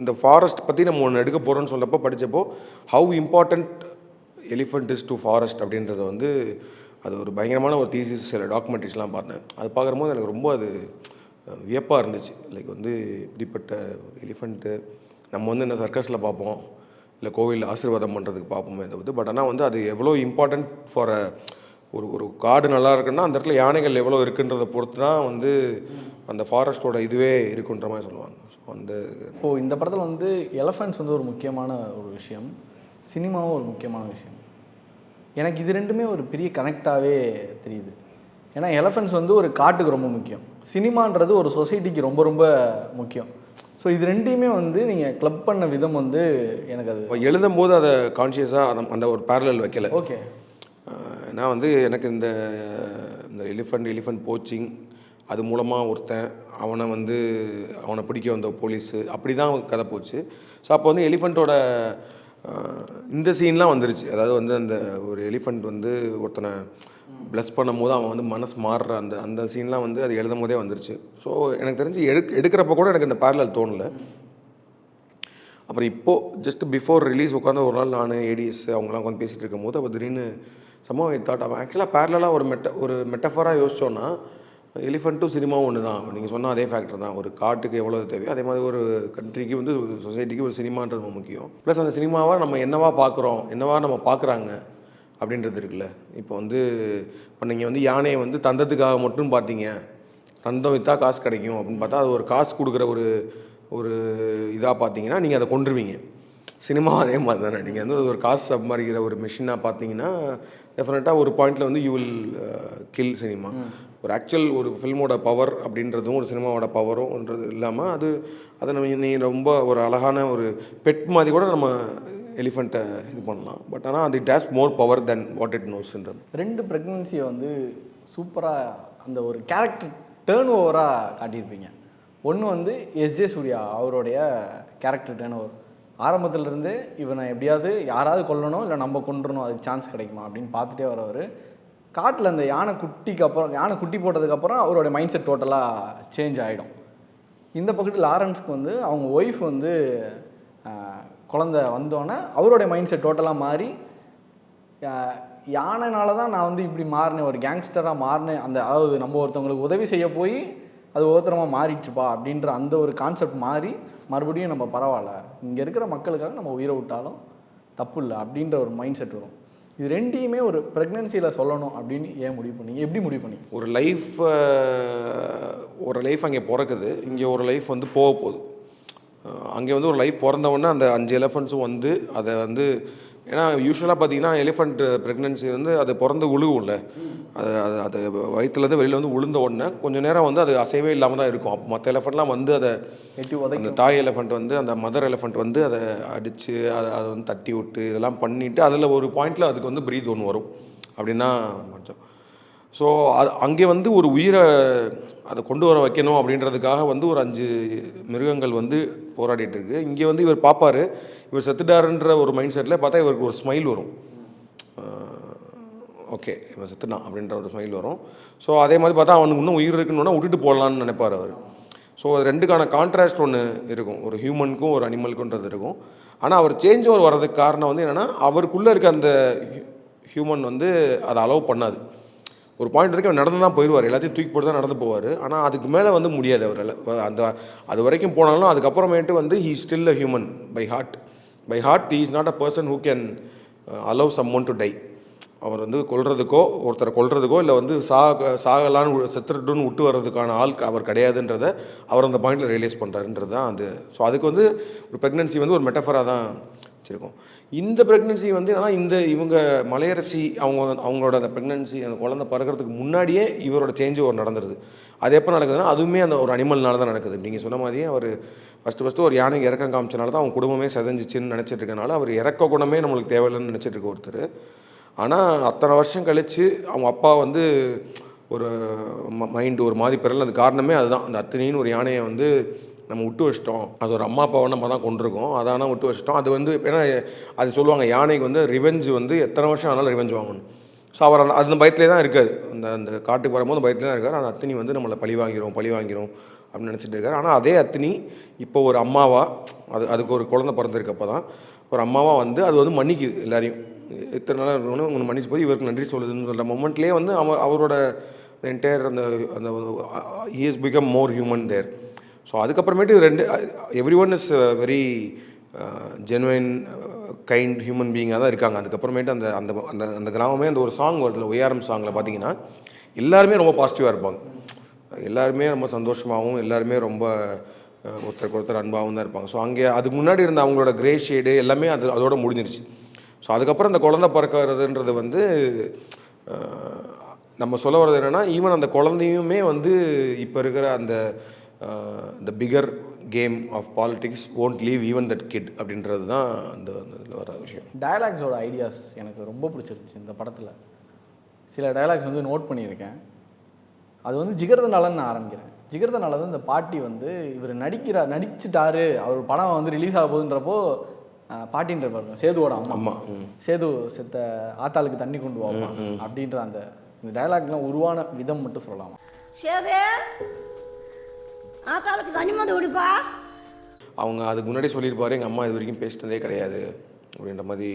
இந்த ஃபாரஸ்ட் பற்றி நம்ம ஒன்று எடுக்க போகிறோன்னு சொல்லப்போ படித்தப்போ how important elephant is to forest அப்படின்றத வந்து அது ஒரு பயங்கரமான ஒரு தீசிஸ் சில டாக்குமெண்ட்ரிஸ்லாம் பார்த்தேன். அது பார்க்கும்போது எனக்கு ரொம்ப அது வியப்பாக இருந்துச்சு. லைக் வந்து இப்படிப்பட்ட எலிஃபண்ட்டு நம்ம வந்து என்ன சர்க்கஸில் பார்ப்போம், இல்லை கோவிலில் ஆசீர்வாதம் பண்ணுறதுக்கு பார்ப்போமே தவிர்த்து. பட் ஆனால் வந்து அது எவ்வளோ இம்பார்ட்டண்ட் ஃபார் ஒரு காடு நல்லா இருக்குன்னா அந்த இடத்துல யானைகள் எவ்வளோ இருக்குன்றதை பொறுத்து தான் வந்து அந்த ஃபாரஸ்ட்டோட இதுவே இருக்குன்ற மாதிரி சொல்லுவாங்க. ஸோ இப்போது இந்த படத்தில் வந்து எலஃபண்ட்ஸ் வந்து ஒரு முக்கியமான ஒரு விஷயம், சினிமாவும் ஒரு முக்கியமான விஷயம். எனக்கு இது ரெண்டுமே ஒரு பெரிய கனெக்டாகவே தெரியுது. ஏன்னா எலஃபண்ட்ஸ் வந்து ஒரு காட்டுக்கு ரொம்ப முக்கியம், சினிமான்றது ஒரு சொசைட்டிக்கு ரொம்ப ரொம்ப முக்கியம். ஸோ இது ரெண்டையுமே வந்து நீங்கள் கிளப் பண்ண விதம் வந்து எனக்கு அது எழுதும் போது அதை கான்ஷியஸாக அந்த ஒரு பேரலல் வைக்கல. ஓகே. நான் வந்து எனக்கு இந்த எலிஃபண்ட் போச்சிங் அது மூலமாக ஒருத்தன் அவனை பிடிக்க வந்த போலீஸு அப்படி தான் கதை போச்சு. ஸோ அப்போ வந்து எலிஃபண்ட்டோட இந்த சீன்லாம் வந்துருச்சு. அதாவது வந்து அந்த ஒரு எலிஃபண்ட் வந்து ஒருத்தனை ப்ளஸ் பண்ணும் போது அவன் வந்து மனசு மாறுற அந்த சீன்லாம் வந்து அது எழுதும் போதே வந்துருச்சு. ஸோ எனக்கு தெரிஞ்சு எடுக்கிறப்ப கூட எனக்கு இந்த பேரலல் தோணலை. அப்புறம் இப்போது ஜஸ்ட் பிஃபோர் ரிலீஸ் உட்காந்து ஒரு நாள் நான் ஏடிஎஸ் அவங்களாம் உட்காந்து பேசிகிட்டு இருக்கும்போது அப்போ திடீர்னு தாட் அவன் ஆக்சுவலாக பேரலாக ஒரு மெட்டஃபராக யோசிச்சோன்னா எலிஃபண்ட்டும் சினிமாவும் ஒன்று தான். நீங்கள் சொன்னால் அதே ஃபேக்டர் தான். ஒரு காட்டுக்கு எவ்வளோ தேவையோ அதே மாதிரி ஒரு கண்ட்ரிக்கு வந்து ஒரு சொசைட்டிக்கு ஒரு சினிமான்றது ரொம்ப முக்கியம். ப்ளஸ் அந்த சினிமாவை நம்ம என்னவா பார்க்குறோம், என்னவா நம்ம பார்க்குறாங்க அப்படின்றது இருக்குல்ல. இப்போ நீங்கள் வந்து யானையை வந்து தந்தத்துக்காக மட்டும் பார்த்தீங்க, தந்தம் விற்றா காசு கிடைக்கும் அப்படின்னு பார்த்தா அது ஒரு காசு கொடுக்குற ஒரு இதாக பார்த்தீங்கன்னா நீங்கள் அதை கொண்டுருவீங்க. சினிமா அதே மாதிரி தானே. நீங்கள் வந்து ஒரு காசு சம்பாதிக்கிற ஒரு மிஷினாக பார்த்தீங்கன்னா டெஃபினட்டாக ஒரு பாயிண்டில் வந்து யூ வில் கில் சினிமா. ஒரு ஆக்சுவல் ஒரு ஃபில்மோட பவர் அப்படின்றதும் ஒரு சினிமாவோட பவரும்ன்றது இல்லாமல் அதை நம்ம ரொம்ப ஒரு அழகான ஒரு பெட் மாதிரி கூட நம்ம எலிஃபண்ட்டை இது பண்ணலாம். பட் ஆனால் அது it has more power then what it நோஸ்ன்றது. 2 ப்ரெக்னன்சியை வந்து சூப்பராக அந்த ஒரு கேரக்டர் டேர்ன் ஓவராக காட்டியிருப்பீங்க. ஒன்று வந்து எஸ்ஜே சூர்யா அவருடைய கேரக்டர் டேர்ன் ஓவர். ஆரம்பத்துலேருந்தே இவனை எப்படியாவது யாராவது கொல்லணும் இல்லை நம்ம கொண்டுறணும், அதுக்கு சான்ஸ் கிடைக்குமா அப்படின்னு பார்த்துட்டே வரவர். காட்டில் அந்த யானை குட்டி போட்டதுக்கப்புறம் அவருடைய மைண்ட் செட் டோட்டலாக சேஞ்ச் ஆகிடும். இந்த பக்கத்தில் லாரன்ஸ்க்கு வந்து அவங்க ஒய்ஃப் வந்து குழந்த வந்தோடனே அவருடைய மைண்ட் செட் டோட்டலாக மாறி யானைனால தான் நான் வந்து இப்படி மாறினேன், ஒரு கேங்ஸ்டராக மாறினேன், அதாவது நம்ம ஒருத்தவங்களுக்கு உதவி செய்ய போய் அது ஒவ்வொருத்தரமாக மாறிடுச்சுப்பா அப்படின்ற அந்த ஒரு கான்செப்ட் மாறி மறுபடியும் நம்ம பரவாயில்ல, இங்கே இருக்கிற மக்களுக்காக நம்ம உயிரை விட்டாலும் தப்பு இல்லை அப்படின்ற ஒரு மைண்ட் செட் வரும். இது ரெண்டையுமே ஒரு ப்ரெக்னன்சியில் சொல்லணும் அப்படின்னு ஏன் முடிவு பண்ணி, எப்படி முடிவு பண்ணி? ஒரு லைஃப் அங்கே பிறக்குது, இங்கே ஒரு லைஃப் வந்து போக போகுது. அங்கே வந்து ஒரு லைஃப் பிறந்தவொடனே அந்த 5 எலிஃபண்ட்ஸும் வந்து அதை வந்து, ஏன்னா யூஸ்வலாக பார்த்தீங்கன்னா எலிஃபண்ட் ப்ரெக்னன்சி வந்து அது பிறந்து உழுகும்ல, அது வயிற்றுலேருந்து வெளியில் வந்து உளுந்த உடனே கொஞ்சம் நேரம் வந்து அது அசைவே இல்லாமல் தான் இருக்கும். அப்போ மற்ற எலிஃபண்ட்லாம் வந்து அதை அந்த தாய் எலிஃபண்ட் வந்து அந்த மதர் எலிஃபண்ட் வந்து அதை அடித்து அதை வந்து தட்டி விட்டு இதெல்லாம் பண்ணிவிட்டு அதில் ஒரு பாயிண்டில் அதுக்கு வந்து ப்ரீத் ஒன்று வரும் அப்படின்னா கொஞ்சம். ஸோ அங்கே வந்து ஒரு உயிரை அதை கொண்டு வர வைக்கணும் அப்படின்றதுக்காக வந்து ஒரு 5 மிருகங்கள் வந்து போராடிட்டு இருக்கு. இங்கே வந்து இவர் பார்ப்பார், இவர் செத்துட்டாருன்ற ஒரு மைண்ட் செட்டில் பார்த்தா இவருக்கு ஒரு ஸ்மைல் வரும். ஓகே இவன் செத்துட்டான் அப்படின்ற ஒரு ஸ்மைல் வரும். ஸோ அதே மாதிரி பார்த்தா அவனுக்கு இன்னும் உயிர் இருக்குன்னு விட்டுட்டு போடலான்னு நினைப்பார் அவர். ஸோ அது ரெண்டுக்கான கான்ட்ராஸ்ட் ஒன்று இருக்கும், ஒரு ஹியூமனுக்கும் ஒரு அனிமலுக்குன்றது இருக்கும். ஆனால் அவர் சேஞ்ச் ஓவர் வர்றதுக்கு காரணம் வந்து என்னென்னா அவருக்குள்ளே இருக்க அந்த ஹியூமன் வந்து அதை அலோவ் பண்ணாது. ஒரு பாயிண்ட் வரைக்கும் நடந்து தான் போயிடுவார், எல்லாத்தையும் தூக்கி போட்டு தான் நடந்து போவார். ஆனால் அதுக்கு மேலே வந்து முடியாது அவரால். அது வரைக்கும் போனாலும் அதுக்கப்புறமேட்டு வந்து he still a human by heart. He is not a person who can allow someone to die. அவர் வந்து ஒருத்தரை கொல்றதுக்கோ இல்லை வந்து சாகலான்னு செத்துட்டுன்னு விட்டு வர்றதுக்கான ஆள் அவர் கிடையாதுன்றதை அவர் அந்த பாயிண்டில் ரியலைஸ் பண்ணுறாருன்றது தான் அது. ஸோ அதுக்கு வந்து ஒரு ப்ரெக்னன்சி வந்து ஒரு மெட்டஃபராக தான் வச்சுருக்கோம். இந்த ப்ரெக்னன்சி வந்து என்னன்னா இவங்க மலையரசி அவங்களோட அந்த ப்ரெக்னன்சி அந்த குழந்தை பிறக்கிறதுக்கு முன்னாடியே இவரோட சேஞ்ச் ஒரு நடந்துருது. அது எப்போ நடக்குதுன்னா அதுவுமே அந்த ஒரு அனிமல்னால தான் நடக்குது. நீங்கள் சொன்ன மாதிரியே அவர் ஃபஸ்ட்டு ஒரு யானைக்கு இறக்கம் காமிச்சனால தான் அவங்க குடும்பமே செதஞ்சிச்சின்னு நினச்சிட்டு இருக்கனால அவர் இறக்க குணமே நம்மளுக்கு தேவையில்லைன்னு நினச்சிட்டு இருக்க ஒருத்தர். ஆனால் அத்தனை வருஷம் கழித்து அவங்க அப்பா வந்து ஒரு மைண்டு ஒரு மாதிரி பிறல், அது காரணமே அதுதான். அந்த அத்தனைன்னு ஒரு யானையை வந்து நம்ம விட்டு வச்சிட்டோம், அது ஒரு அம்மா அப்பாவை நம்ம தான் கொண்டிருக்கோம், அதானா விட்டு வச்சிட்டோம். அது வந்து ஏன்னா அது சொல்லுவாங்க யானைக்கு வந்து ரிவெஞ்ச் வந்து எத்தனை வருஷம் ஆனாலும் ரிவெஞ்ச் வாங்கணும். ஸோ அவர் அந்த பயத்திலே தான் இருக்காது. அந்த காட்டுக்கு வரும்போது பயத்திலே தான் இருக்கார். அந்த அத்தினி வந்து நம்மளை பழி வாங்கிரும் அப்படின்னு நினச்சிட்டு இருக்காரு. ஆனால் அதே அத்தினி இப்போ ஒரு அம்மாவா, அதுக்கு ஒரு குழந்தை பிறந்திருக்கப்போ தான் ஒரு அம்மாவாக வந்து அது வந்து மன்னிக்குது எல்லாரையும். இத்தனை நாளாக இருக்கணும் உங்களுக்கு மன்னிச்சு போய் இவருக்கு நன்றி சொல்லுதுன்னு சொல்கிற மொமெண்ட்லேயே வந்து அவரோட என்டையர் அந்த he is become more human there. So அதுக்கப்புறமேட்டு every one is very genuine kind human பீயிங்காக தான் இருக்காங்க. அதுக்கப்புறமேட்டு அந்த அந்த அந்த அந்த கிராமமே அந்த ஒரு சாங் வருதுல ஒய்ஆர்எம் சாங்கில் பார்த்தீங்கன்னா எல்லாருமே ரொம்ப பாசிட்டிவாக இருப்பாங்க, எல்லாருமே ரொம்ப சந்தோஷமாகவும் எல்லாருமே ரொம்ப ஒருத்தருக்கு அன்பாகவும் தான் இருப்பாங்க. ஸோ அங்கே அதுக்கு முன்னாடி இருந்த அவங்களோட கிரே ஷேடு எல்லாமே அதோட முடிஞ்சிருச்சு. ஸோ அதுக்கப்புறம் அந்த குழந்தை பிறக்கிறதுன்றது வந்து நம்ம சொல்ல வர்றது என்னென்னா ஈவன் அந்த குழந்தையுமே வந்து இப்போ இருக்கிற அந்த bigger game of politics won't leave even that kid அப்படின்றது தான் அந்த இதில் வர விஷயம். டயலாக்ஸோட ஐடியாஸ் எனக்கு ரொம்ப பிடிச்சிருந்துச்சு இந்த படத்தில். சில டயலாக்ஸ் வந்து நோட் பண்ணியிருக்கேன். அது வந்து ஜிகர்தனாலன்னு நான் ஆரம்பிக்கிறேன். ஜிகர்தனால வந்து இந்த பாட்டி வந்து இவர் நடிச்சிட்டாரு, அவர் படம் வந்து ரிலீஸ் ஆக போகுதுன்றப்போ பாட்டின்ற பாருங்க சேதுவோட அம்மா சேது செத்த ஆத்தாளுக்கு தண்ணி கொண்டு போவோம் அப்படின்ற அந்த இந்த டயலாக்லாம் உருவான விதம் மட்டும் சொல்லலாமா? சேது ஆத்தாளுக்கு தண்ணி மந்து குடிப்பா. அவங்க அதுக்கு முன்னாடி சொல்லியிருப்பாரு, எங்கள் அம்மா இது வரைக்கும் பேசினதே கிடையாது அப்படின்ற மாதிரி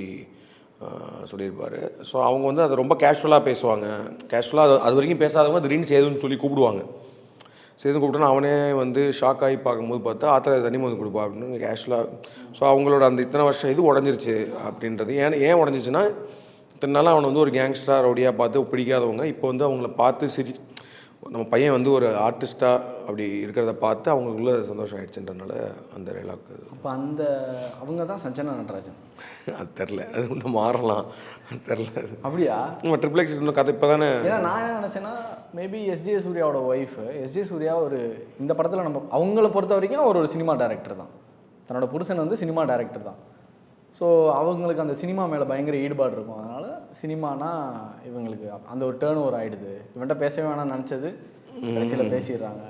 சொல்லியிருப்பார். ஸோ அவங்க வந்து அதை ரொம்ப கேஷுவலாக பேசுவாங்க. கேஷுவலாக அது வரைக்கும் பேசாதவங்க திடீர்னு சேதுன்னு சொல்லி கூப்பிடுவாங்க. சேது கூப்பிட்டோன்னா அவனே வந்து ஷாக் ஆகி பார்க்கும்போது பார்த்தா ஆத்திர தண்ணி மருந்து கொடுப்பா அப்படின்னு கேஷுவலாக. ஸோ அவங்களோட அந்த இத்தனை வருஷம் இது உடஞ்சிருச்சு அப்படின்றது ஏன் உடஞ்சிச்சுன்னா, இத்தனை நாளாக அவனை வந்து ஒரு கேங்ஸ்டர் ரவுடியாக பார்த்து பிடிக்காதவங்க இப்போ வந்து அவங்கள பார்த்து நம்ம பையன் வந்து ஒரு ஆர்டிஸ்ட்டாக அப்படி இருக்கிறத பார்த்து அவங்களுக்குள்ள சந்தோஷம் ஆகிடுச்சுன்றதுனால அந்த டைலாக். அப்போ அந்த அவங்க தான் சஞ்சனா நடராஜன். அது தெரில, அது இன்னும் மாறலாம், அது தெரில. அப்படியா? நம்ம ட்ரிபிள் எக்ஸ் இன்னும் கதை இப்போ தானே. ஏன்னா நான் என்ன நினச்சேன்னா மேபி எஸ்ஜே சூர்யாவோட ஒய்ஃபு. எஸ்ஜே சூர்யா ஒரு இந்த படத்தில் நம்ம அவங்கள பொறுத்த வரைக்கும் அவர் ஒரு சினிமா டைரக்டர் தான். தன்னோட புருஷன் வந்து சினிமா டைரக்டர் தான். ஸோ அவங்களுக்கு அந்த சினிமா மேலே பயங்கர ஈடுபாடு இருக்கும். அதனால் சினிமானா இவங்களுக்கு அந்த ஒரு டேர்ன் ஓவர் ஆகிடுது. இவன்ட்ட பேசவே வேணாம்னு நினச்சது கடைசியில் பேசிடுறாங்க.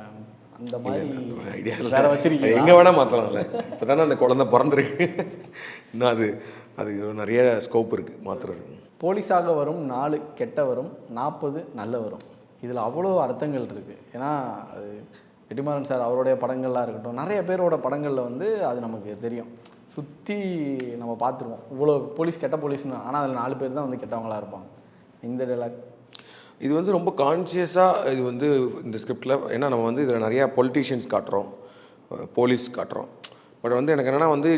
அந்த மாதிரி ஐடியா வேற வச்சிருக்கீங்க. எங்கே வேணால் மாற்றலாம்ல. இப்போ தானே அந்த குழந்தை பிறந்திருக்கு. இன்னும் அது நிறைய ஸ்கோப் இருக்குது மாற்றுறது. போலீஸாக வரும் 4 கெட்ட வரும் 40 நல்ல வரும். இதில் அவ்வளோ அர்த்தங்கள் இருக்குது. ஏன்னா அது வெற்றிமாறன் சார் அவருடைய படங்கள்லாம் இருக்கட்டும், நிறைய பேரோட படங்களில் வந்து அது நமக்கு தெரியும். சுற்றி நம்ம பார்த்துருவோம் இவ்வளோ போலீஸ் கெட்ட போலீஸ்னு. ஆனால் அதில் 4 பேர் தான் வந்து கெட்டவங்களாக இருப்பாங்க. இந்த டைலாக் இது வந்து ரொம்ப கான்சியஸாக இது வந்து இந்த ஸ்கிரிப்டில். ஏன்னா நம்ம வந்து இதில் நிறையா பொலிட்டீஷியன்ஸ் காட்டுறோம், போலீஸ் காட்டுறோம். பட் வந்து எனக்கு என்னென்னா வந்து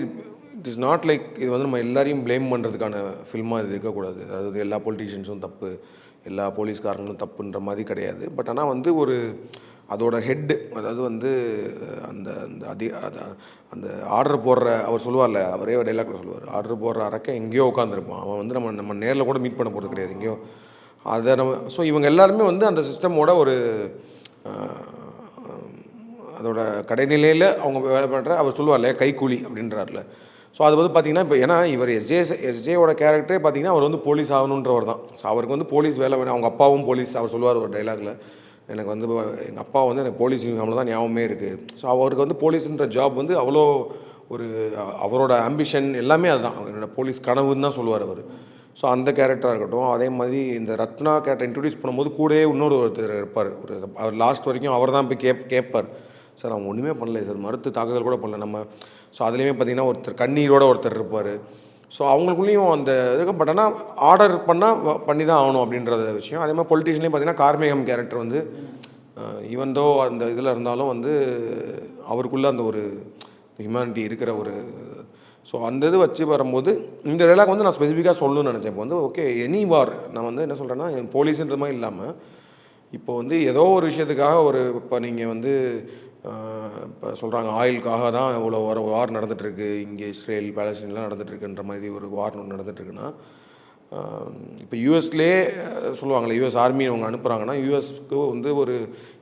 இட் இஸ் நாட் லைக் இது வந்து நம்ம எல்லாரையும் ப்ளேம் பண்ணுறதுக்கான ஃபில்மாக இது இருக்கக்கூடாது. அதாவது எல்லா பொலிட்டீஷியன்ஸும் தப்பு, எல்லா போலீஸ்காரங்களும் தப்புன்ற மாதிரி கிடையாது. பட் ஆனால் வந்து ஒரு அதோட ஹெட்டு, அதாவது வந்து அந்த அந்த ஆர்டர் போடுற அவர் சொல்லுவார்ல, அவரே டைலாக்ல சொல்லுவார், ஆர்டர் போடுற அரக்கை எங்கேயோ உட்காந்துருப்பான், அவன் வந்து நம்ம நேரில் கூட மீட் பண்ண போகிறது கிடையாது எங்கேயோ. அதை நம்ம ஸோ இவங்க எல்லாருமே வந்து அந்த சிஸ்டமோட ஒரு அதோட கடைநிலையில் அவங்க வேலை பண்ணுற அவர் சொல்லுவார்ல கைக்கூலி அப்படின்றார்ல. ஸோ அது வந்து பார்த்திங்கன்னா இப்போ ஏன்னா இவர் எஸ்ஜேவோட கேரக்டரே பார்த்திங்கன்னா அவர் வந்து போலீஸ் ஆகணுன்றவர் தான். ஸோ அவருக்கு வந்து போலீஸ் வேலை வேணும். அவங்க அப்பாவும் போலீஸ். அவர் சொல்லுவார் ஒரு டைலாகில், எனக்கு வந்து எங்கள் அப்பா வந்து எனக்கு போலீஸ் யூனிஃபார்மில் தான் ஞாபகமே இருக்குது. ஸோ அவருக்கு வந்து போலீஸுன்ற ஜாப் வந்து அவ்வளோ ஒரு அவரோட ஆம்பிஷன் எல்லாமே அதுதான், என்னோடய போலீஸ் கனவுன்னு தான் சொல்லுவார் அவர். ஸோ அந்த கேரக்டராக இருக்கட்டும். அதே மாதிரி இந்த ரத்னா கேரக்டர் இன்ட்ரடியூஸ் பண்ணும்போது கூடவே இன்னொரு ஒருத்தர் இருப்பார். அவர் லாஸ்ட் வரைக்கும் அவர் தான் போய் கேட்பார், சார் அவங்க ஒன்றுமே பண்ணல சார், மறுத்து தாக்குதல் கூட பண்ணல நம்ம. ஸோ அதுலேயுமே பார்த்திங்கன்னா ஒருத்தர் கண்ணீரோட ஒருத்தர் இருப்பார். ஸோ அவங்களுக்குள்ளேயும் அந்த இருக்கும். பட் ஆனால் ஆர்டர் பண்ணி தான் ஆகணும் அப்படின்றத விஷயம். அதே மாதிரி பொலிட்டிஷியன்லேயும் பார்த்திங்கன்னா கார்மேகம் கேரக்டர் வந்து ஈவன் தோ அந்த இதில் இருந்தாலும் வந்து அவருக்குள்ளே அந்த ஒரு ஹியூமனிட்டி இருக்கிற ஒரு ஸோ அந்த இது வச்சு வரும்போது இந்த டைலாக் வந்து நான் ஸ்பெசிஃபிக்காக சொல்லணும்னு நினச்சேன். இப்போ வந்து ஓகே எனி வார் நான் வந்து என்ன சொல்கிறேன்னா போலீஸுன்ற மாதிரி இல்லாமல் இப்போ வந்து ஏதோ ஒரு விஷயத்துக்காக ஒரு இப்போ நீங்கள் வந்து இப்போ சொல்கிறாங்க ஆயிலுக்காக தான் இவ்வளோ வார் நடந்துகிட்ருக்கு, இங்கே இஸ்ரேல் பாலஸ்தீன்லாம் நடந்துகிட்ருக்குன்ற மாதிரி ஒரு வார் நடந்துகிட்ருக்குன்னா, இப்போ யூஎஸ்லேயே சொல்லுவாங்களே யூஎஸ் ஆர்மி அவங்க அனுப்புகிறாங்கன்னா யூஎஸ்க்கு வந்து ஒரு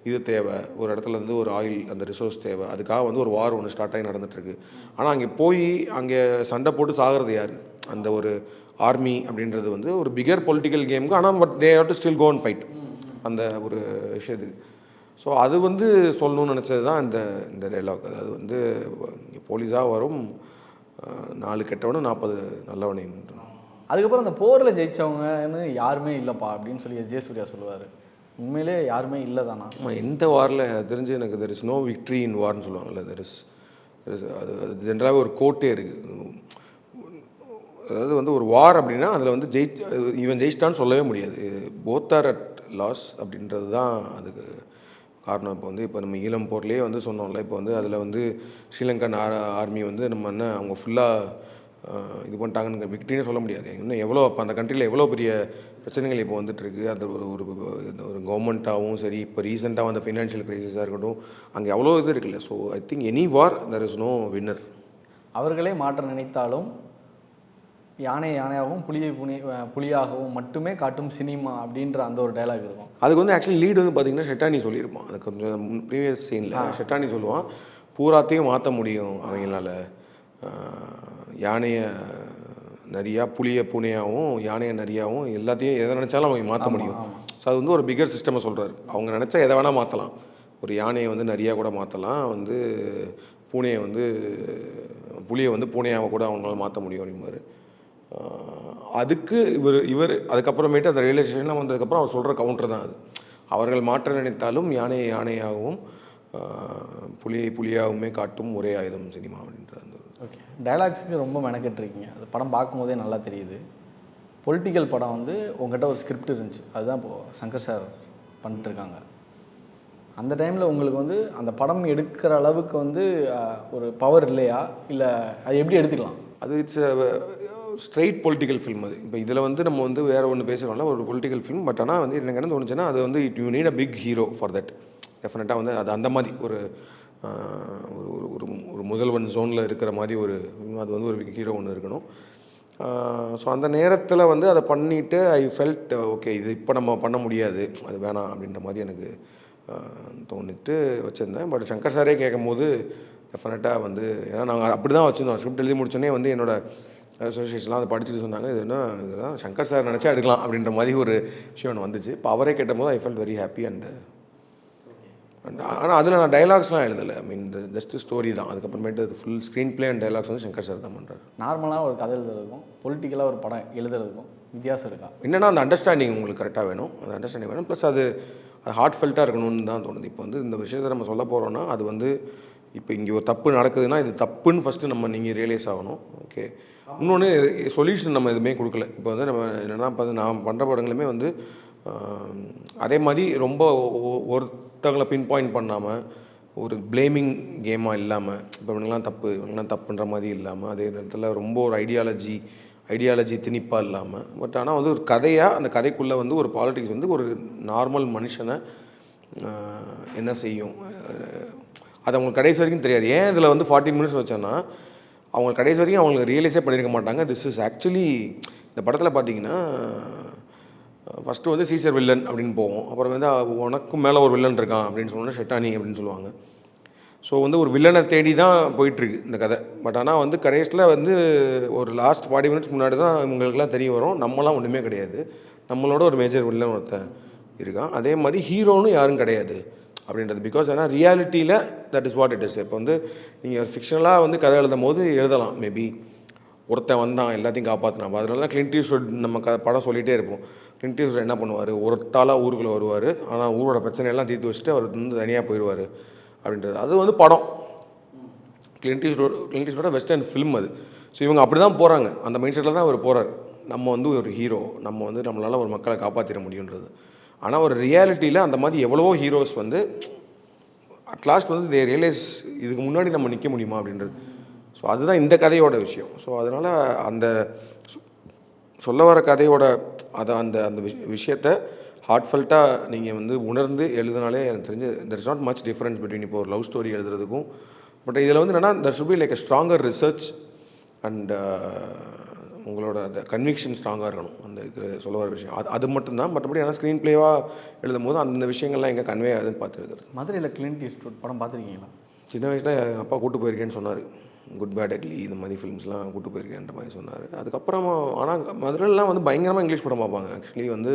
இது தேவை, ஒரு இடத்துல வந்து ஒரு ஆயில் அந்த ரிசோர்ஸ் தேவை, அதுக்காக வந்து ஒரு வார் ஒன்று ஸ்டார்ட் ஆகி நடந்துகிட்ருக்கு. ஆனால் அங்கே போய் அங்கே சண்டை போட்டு சாகிறது யார்? அந்த ஒரு ஆர்மி அப்படின்றது வந்து ஒரு பிகர் பொலிட்டிக்கல் கேமுக்கு. ஆனால் but they have to still go and fight அந்த ஒரு விஷயத்துக்கு. ஸோ அது வந்து சொல்லணும்னு நினச்சது தான் இந்த டைலாக். அதாவது வந்து இங்கே போலீஸாக வரும் 4 கெட்டவனும் 40 நல்லவனையும். அதுக்கப்புறம் அந்த போரில் ஜெயித்தவங்கன்னு யாருமே இல்லைப்பா அப்படின்னு சொல்லி எஸ்ஜே சூர்யா சொல்லுவார். உண்மையிலே யாருமே இல்லை தானா? எந்த வாரில் தெரிஞ்சு எனக்கு there is no victory in வார்னு சொல்லுவாங்கல்ல, தெர் இஸ் அது ஜென்ரலாகவே ஒரு கோட்டே இருக்குது. அதாவது வந்து ஒரு வார் அப்படின்னா அதில் வந்து இவன் ஜெயிச்சிட்டான்னு சொல்லவே முடியாது. போத் ஆர் அட் லாஸ் அப்படின்றது தான் அதுக்கு காரணம். இப்போ நம்ம ஈழம் போர்லேயே வந்து சொன்னோம்ல, இப்போ வந்து அதில் வந்து ஸ்ரீலங்கன் ஆர்மி வந்து நம்ம என்ன அவங்க ஃபுல்லாக இது பண்ணிட்டாங்கன்னு விக்ட்ரினே சொல்ல முடியாது. இன்னும் எவ்வளோ அப்போ அந்த கண்ட்ரியில் எவ்வளோ பெரிய பிரச்சனைகள் இப்போ வந்துட்டுருக்கு. அந்த ஒரு கவர்மெண்ட்டாகவும் சரி, இப்போ ரீசெண்டாக அந்த ஃபைனான்ஷியல் கிரைசிஸாக இருக்கட்டும், அங்கே எவ்வளோ இது இருக்குல்ல. So I think any war there is no winner. அவர்களே மாற்ற நினைத்தாலும் யானையாகவும் புலியாகவும் மட்டுமே காட்டும் சினிமா அப்படின்ற அந்த ஒரு டைலாக் இருக்கும். அதுக்கு வந்து ஆக்சுவலி லீடு வந்து பார்த்திங்கன்னா ஷெட்டானி சொல்லியிருப்பான். அது கொஞ்சம் ப்ரீவியஸ் சீனில் ஷெட்டானி சொல்லுவான், பூராத்தையும் மாற்ற முடியும் அவங்களால. யானையை நரியா, புலியை பூனையாகவும், யானையை நரியாகவும், எல்லாத்தையும் எதை நினச்சாலும் அவங்க மாற்ற முடியும். ஸோ அது வந்து ஒரு பிகர் சிஸ்டமை சொல்கிறாரு. அவங்க நினச்சா எதை வேணால் மாற்றலாம். ஒரு யானையை வந்து நரியாக கூட மாற்றலாம், வந்து பூனையை வந்து புலியை வந்து பூனையாக கூட அவங்களால மாற்ற முடியும் அப்படிம்பாரு. அதுக்கு இவர் அதுக்கப்புறமேட்டு அந்த ரியலைசேஷன்லாம் வந்ததுக்கப்புறம் அவர் சொல்கிற கவுண்டர் தான் அது. அவர்கள் மாற்ற நினைத்தாலும் யானையை யானையாகவும் புலியை புலியாகவுமே காட்டும் ஒரே ஆயுதம் சினிமா அப்படின்ற அந்த. ஓகே, டைலாக்ஸுக்கு ரொம்ப மெனக்கெட்டுருக்கீங்க. அது படம் பார்க்கும்போதே நல்லா தெரியுது. பொலிட்டிக்கல் படம் வந்து உங்கள்கிட்ட ஒரு ஸ்கிரிப்ட் இருந்துச்சு, அதுதான் இப்போது சங்கர் சார் பண்ணிட்டுருக்காங்க. அந்த டைமில் உங்களுக்கு வந்து அந்த படம் எடுக்கிற அளவுக்கு வந்து ஒரு பவர் இல்லையா, இல்லை அது எப்படி எடுத்துக்கலாம்? அது இட்ஸ் ஸ்ட்ரெயிட் பொலிட்டிக்கல் ஃபில்ம். அது இப்போ இதில் வந்து நம்ம வந்து வேறு ஒன்று பேசுகிறோம்ல, ஒரு பொலிட்டிக்கல் ஃபில்ம். பட் ஆனால் வந்து எனக்கு என்ன தோணுச்சுன்னா, அது வந்து you need a big hero for that. டெஃபினட்டாக வந்து அது அந்த மாதிரி ஒரு ஒரு முதல்வன் ஜோனில் இருக்கிற மாதிரி ஒரு அது வந்து ஒரு பிக் ஹீரோ ஒன்று இருக்கணும். ஸோ அந்த நேரத்தில் வந்து அதை பண்ணிவிட்டு ஐ ஃபெல்ட் ஓகே, இது இப்போ நம்ம பண்ண முடியாது, அது வேணாம் அப்படின்ற மாதிரி எனக்கு தோணிட்டு வச்சுருந்தேன். பட் சங்கர் சாரே கேட்கும் போது டெஃபினட்டாக வந்து, ஏன்னா நாங்கள் அப்படி தான் வச்சுருந்தோம். ஸ்கிரிப்ட் எழுதி முடிச்சோன்னே வந்து என்னோடய அசோசியேஷன்லாம் அதை படிச்சுட்டு சொன்னாங்க, இதெல்லாம் சங்கர் சார் நினச்சா எடுக்கலாம் அப்படின்ற மாதிரி ஒரு விஷயம் ஒன்று வந்துச்சு. இப்போ அவரே கேட்டபோது ஐ ஃபெல்ட் வெரி ஹாப்பி. ஆனால் அதில் நான் டைலாக்ஸ்லாம் எழுதலை. ஐ மீன் ஜஸ்ட் ஸ்டோரி தான். அதுக்கப்புறமேட்டு அது full screen play and dialogues வந்து சங்கர் சார் தான் பண்ணுறாரு. நார்மலாக ஒரு கதை எழுதுறதுக்கும் பொலிட்டிக்கலாக ஒரு படம் எழுதுறதுக்கும் வித்தியாசம் இருக்கா? என்னென்னா அந்த அண்டர்ஸ்டாண்டிங் உங்களுக்கு கரெக்டாக வேணும். அந்த அண்டர்ஸ்டாண்டிங் வேணும். ப்ளஸ் அது ஹார்ட் ஃபெல்ட்டாக இருக்கணும்னு தான் தோணுது. இப்போ வந்து இந்த விஷயத்தை நம்ம சொல்ல போகிறோன்னா, அது வந்து இப்போ இங்கே ஒரு தப்பு நடக்குதுன்னா இது தப்புன்னு ஃபஸ்ட்டு நீங்கள் ரியலைஸ் ஆகணும். ஓகே, இன்னொன்று சொல்யூஷன் நம்ம எதுவுமே கொடுக்கல. இப்போ வந்து நம்ம என்னென்னா, இப்போ நான் பண்ணுற படங்களுமே வந்து அதே மாதிரி ரொம்ப ஒருத்தங்களை பின் பாயிண்ட் பண்ணாமல், ஒரு பிளேமிங் கேமாக இல்லாமல், இப்போ இவங்கெல்லாம் தப்பு இவங்கெல்லாம் தப்புன்ற மாதிரி இல்லாமல், அதே நேரத்தில் ரொம்ப ஒரு ஐடியாலஜி திணிப்பாக இல்லாமல், பட் ஆனால் வந்து ஒரு கதையாக அந்த கதைக்குள்ளே வந்து ஒரு பாலிட்டிக்ஸ் வந்து ஒரு நார்மல் மனுஷனை என்ன செய்யும் அது அவங்களுக்கு கடைசி வரைக்கும் தெரியாது. ஏன் இதில் வந்து 40 மினிட்ஸ் வச்சோன்னா, அவங்க கடைசி வரைக்கும் அவங்களுக்கு ரியலைஸே பண்ணியிருக்க மாட்டாங்க. திஸ் இஸ் ஆக்சுவலி இந்த படத்தில் பார்த்தீங்கன்னா, ஃபஸ்ட்டு வந்து சீசர் வில்லன் அப்படின்னு போவோம். அப்புறம் வந்து உனக்கும் மேலே ஒரு வில்லன் இருக்கான் அப்படின்னு சொன்னோன்னா ஷெட்டானி அப்படின்னு சொல்லுவாங்க. ஸோ வந்து ஒரு வில்லனை தேடி தான் போயிட்டுருக்கு இந்த கதை. பட் ஆனால் வந்து கடைசியில் வந்து ஒரு லாஸ்ட் 40 மினிட்ஸ் முன்னாடி தான் இவங்களுக்குலாம் தெரிய வரும், நம்மளாம் ஒன்றுமே கிடையாது, நம்மளோட ஒரு மேஜர் வில்லன் ஒருத்தன் இருக்கான், அதே மாதிரி ஹீரோன்னு யாரும் கிடையாது அப்படின்றது. பிகாஸ் ஏன்னா ரியாலிட்டியில் that is what it is. இப்போ வந்து நீங்கள் ஃபிக்ஷனலாக வந்து கதை எழுதும் போது எழுதலாம், மேபி ஒருத்தன் வந்தான் எல்லாத்தையும் காப்பாற்றினான். அதனால தான் கிளின்ட் ஈஸ்ட்வுட் நம்ம படம் சொல்லிகிட்டே இருப்போம். கிளின்ட் ஈஸ்ட்வுட் என்ன பண்ணுவார், ஒருத்தாலாக ஊருக்குள்ளே வருவார், ஆனால் ஊரோட பிரச்சனையெல்லாம் தீர்த்து வச்சுட்டு அவர் வந்து தனியாக போயிடுவார் அப்படின்றது. அது வந்து படம். கிளின்ட் ஈஸ்ட்வுட் வெஸ்டர்ன் ஃபிலிம் அது. ஸோ இவங்க அப்படி தான் போகிறாங்க, அந்த மைண்ட் செட்டில் தான் அவர் போகிறார். நம்ம வந்து ஒரு ஹீரோ, நம்ம வந்து நம்மளால் ஒரு மக்களை காப்பாற்றிட முடியுன்றது. ஆனால் ஒரு ரியாலிட்டியில் அந்த மாதிரி எவ்வளவோ ஹீரோஸ் வந்து அட்லாஸ்ட் வந்து தே ரியலைஸ் இதுக்கு முன்னாடி நம்ம நிற்க முடியுமா அப்படின்றது. ஸோ அதுதான் இந்த கதையோட விஷயம். ஸோ அதனால் அந்த சொல்ல வர கதையோட அந்த விஷயத்தை ஹார்ட்ஃபெல்ட்டாக நீங்கள் வந்து உணர்ந்து எழுதுனாலே எனக்கு தெரிஞ்சு there is not much difference between இப்போ ஒரு லவ் ஸ்டோரி எழுதுறதுக்கும். பட் இதில் வந்து என்னென்னா there should be like a stronger research and உங்களோட அந்த கன்விக்ஷன் ஸ்ட்ராங்காக இருக்கணும் அந்த இது சொல்ல வர விஷயம். அது மட்டும்தான். மற்றபடி ஆனால் ஸ்க்ரீன் பிளேவாக எழுதும் போது அந்த விஷயங்கள்லாம் எங்கே கன்வே ஆகுதுன்னு பார்த்து எழுதுறது. மதுரையில் கிளின்ட் ஈஸ்ட்வுட் படம் பார்த்துருக்கீங்களா? சின்ன வயசில் எங்கள் அப்பா கூட்டு போயிருக்கேன்னு சொன்னார். குட் பேட் அக்லி இந்த மாதிரி ஃபிலிம்ஸ்லாம் கூட்டு போயிருக்கேன்ற மாதிரி சொன்னார். அதுக்கப்புறமா ஆனால் மதுரையிலாம் வந்து பயங்கரமாக இங்கிலீஷ் படம் பார்ப்பாங்க. ஆக்சுவலி வந்து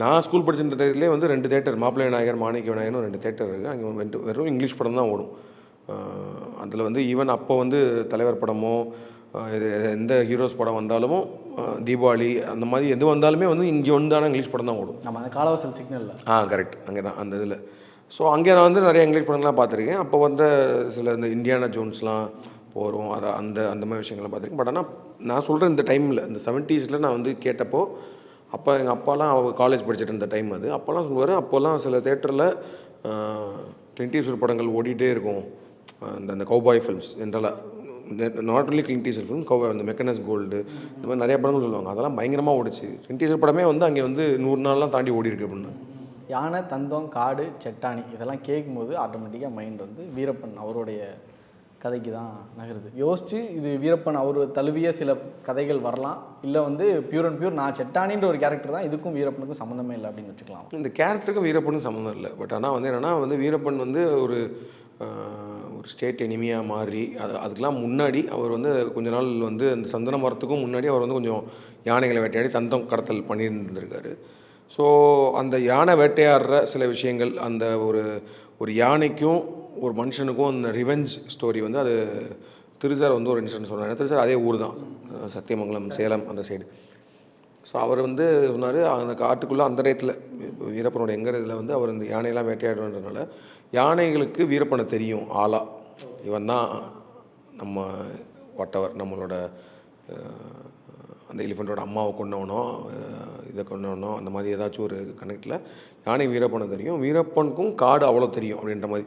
நான் ஸ்கூல் படிச்சிருந்த டயத்துலேயே வந்து 2 தேட்டர், மாப்பிள்ளை விநாயகர் மாணிக்க விநாயகர்னு 2 தேட்டர் இருக்குது. அங்கே வெறும் இங்கிலீஷ் படம் தான் ஓடும். அதில் வந்து ஈவன் அப்போ வந்து தலைவர் படமோ எந்த ஹீரோஸ் படம் வந்தாலும் தீபாவளி அந்த மாதிரி எது வந்தாலுமே வந்து இங்கே வந்தாலும் இங்கிலீஷ் படம் தான் ஓடும். நம்ம அந்த காலவாசல் சிக்னலில் கரெக்ட், அங்கே தான் அந்த இதில். ஸோ அங்கே நான் வந்து நிறைய இங்கிலீஷ் படம்லாம் பார்த்துருக்கேன். அப்போ வந்து சில இந்த இண்டியானா ஜோன்ஸ்லாம் போகிறோம், அதை அந்த மாதிரி விஷயங்கள்லாம் பார்த்துருக்கேன். பட் ஆனால் நான் சொல்கிறேன் இந்த டைமில் இந்த 70s நான் வந்து கேட்டப்போ, அப்போ எங்கள் அப்பாலாம் அவங்க காலேஜ் படிச்சுட்டு இருந்த டைம் அது. அப்போல்லாம் சொல்லுவார், அப்போல்லாம் சில தேட்டரில் கிளின்ட் ஈஸ்ட்வுட் படங்கள் ஓடிட்டே இருக்கும். அந்த கௌபாய் ஃபிலிம்ஸ் ஜென்ரலாக not only Clint Eastwood film, cowboy அந்த மெக்கனஸ் கோல்டு இந்த மாதிரி நிறைய படங்கள் சொல்லுவாங்க. அதெல்லாம் பயங்கரமாக ஓடிச்சு. கிளின்ட் ஈஸ்ட்வுட் படமே வந்து அங்கே வந்து 100 நாள்லாம் தாண்டி ஓடி இருக்கு அப்படின்னு. யானை, தந்தம், காடு, செட்டானி இதெல்லாம் கேட்கும்போது ஆட்டோமேட்டிக்காக மைண்ட் வந்து வீரப்பன் அவருடைய கதைக்கு தான் நகருது. யோசிச்சு இது வீரப்பன் அவர் தழுவிய சில கதைகள் வரலாம், இல்லை வந்து பியூர் அண்ட் பியூர் நான் செட்டானின்ற ஒரு கேரக்டர் தான், இதுக்கும் வீரப்பனுக்கும் சம்மந்தமே இல்லை அப்படின்னு வச்சுக்கலாம். இந்த கேரக்டருக்கும் வீரப்பனுக்கும் சம்மந்தம் இல்லை. பட் ஆனால் வந்து என்னென்னா வந்து வீரப்பன் வந்து ஒரு ஒரு ஸ்டேட் எனிமியாக மாறி அதுக்கெலாம் முன்னாடி அவர் வந்து கொஞ்ச நாள் வந்து அந்த சந்தன மரத்துக்கும் முன்னாடி அவர் வந்து கொஞ்சம் யானைகளை வேட்டையாடி தந்தம் கடத்தல் பண்ணியிருந்திருக்காரு. ஸோ அந்த யானை வேட்டையாடுற சில விஷயங்கள், அந்த ஒரு யானைக்கும் ஒரு மனுஷனுக்கும் அந்த ரிவெஞ்ச் ஸ்டோரி வந்து அது திருசார் வந்து ஒரு இன்சிடென்ட் சொன்னார். திருசார் அதே ஊர் தான், சத்தியமங்கலம், சேலம் அந்த சைடு. ஸோ அவர் வந்து சொன்னார், அந்த காட்டுக்குள்ளே அந்த இடத்துல வீரப்பனோட எங்கள் இதில் வந்து அவர் இந்த யானையெல்லாம் வேட்டையாடுன்றதுனால யானைகளுக்கு வீரப்பனை தெரியும் ஆளா, இவன் தான் நம்ம வாட்டவர் நம்மளோட அந்த எலிஃபெண்ட்டோட அம்மாவை கொண்டவனோ இதை கொண்டவனோ அந்த மாதிரி ஏதாச்சும் ஒரு கனெக்டில் யானை வீரப்பனை தெரியும், வீரப்பனுக்கும் காடு அவ்வளோ தெரியும் அப்படின்ற மாதிரி.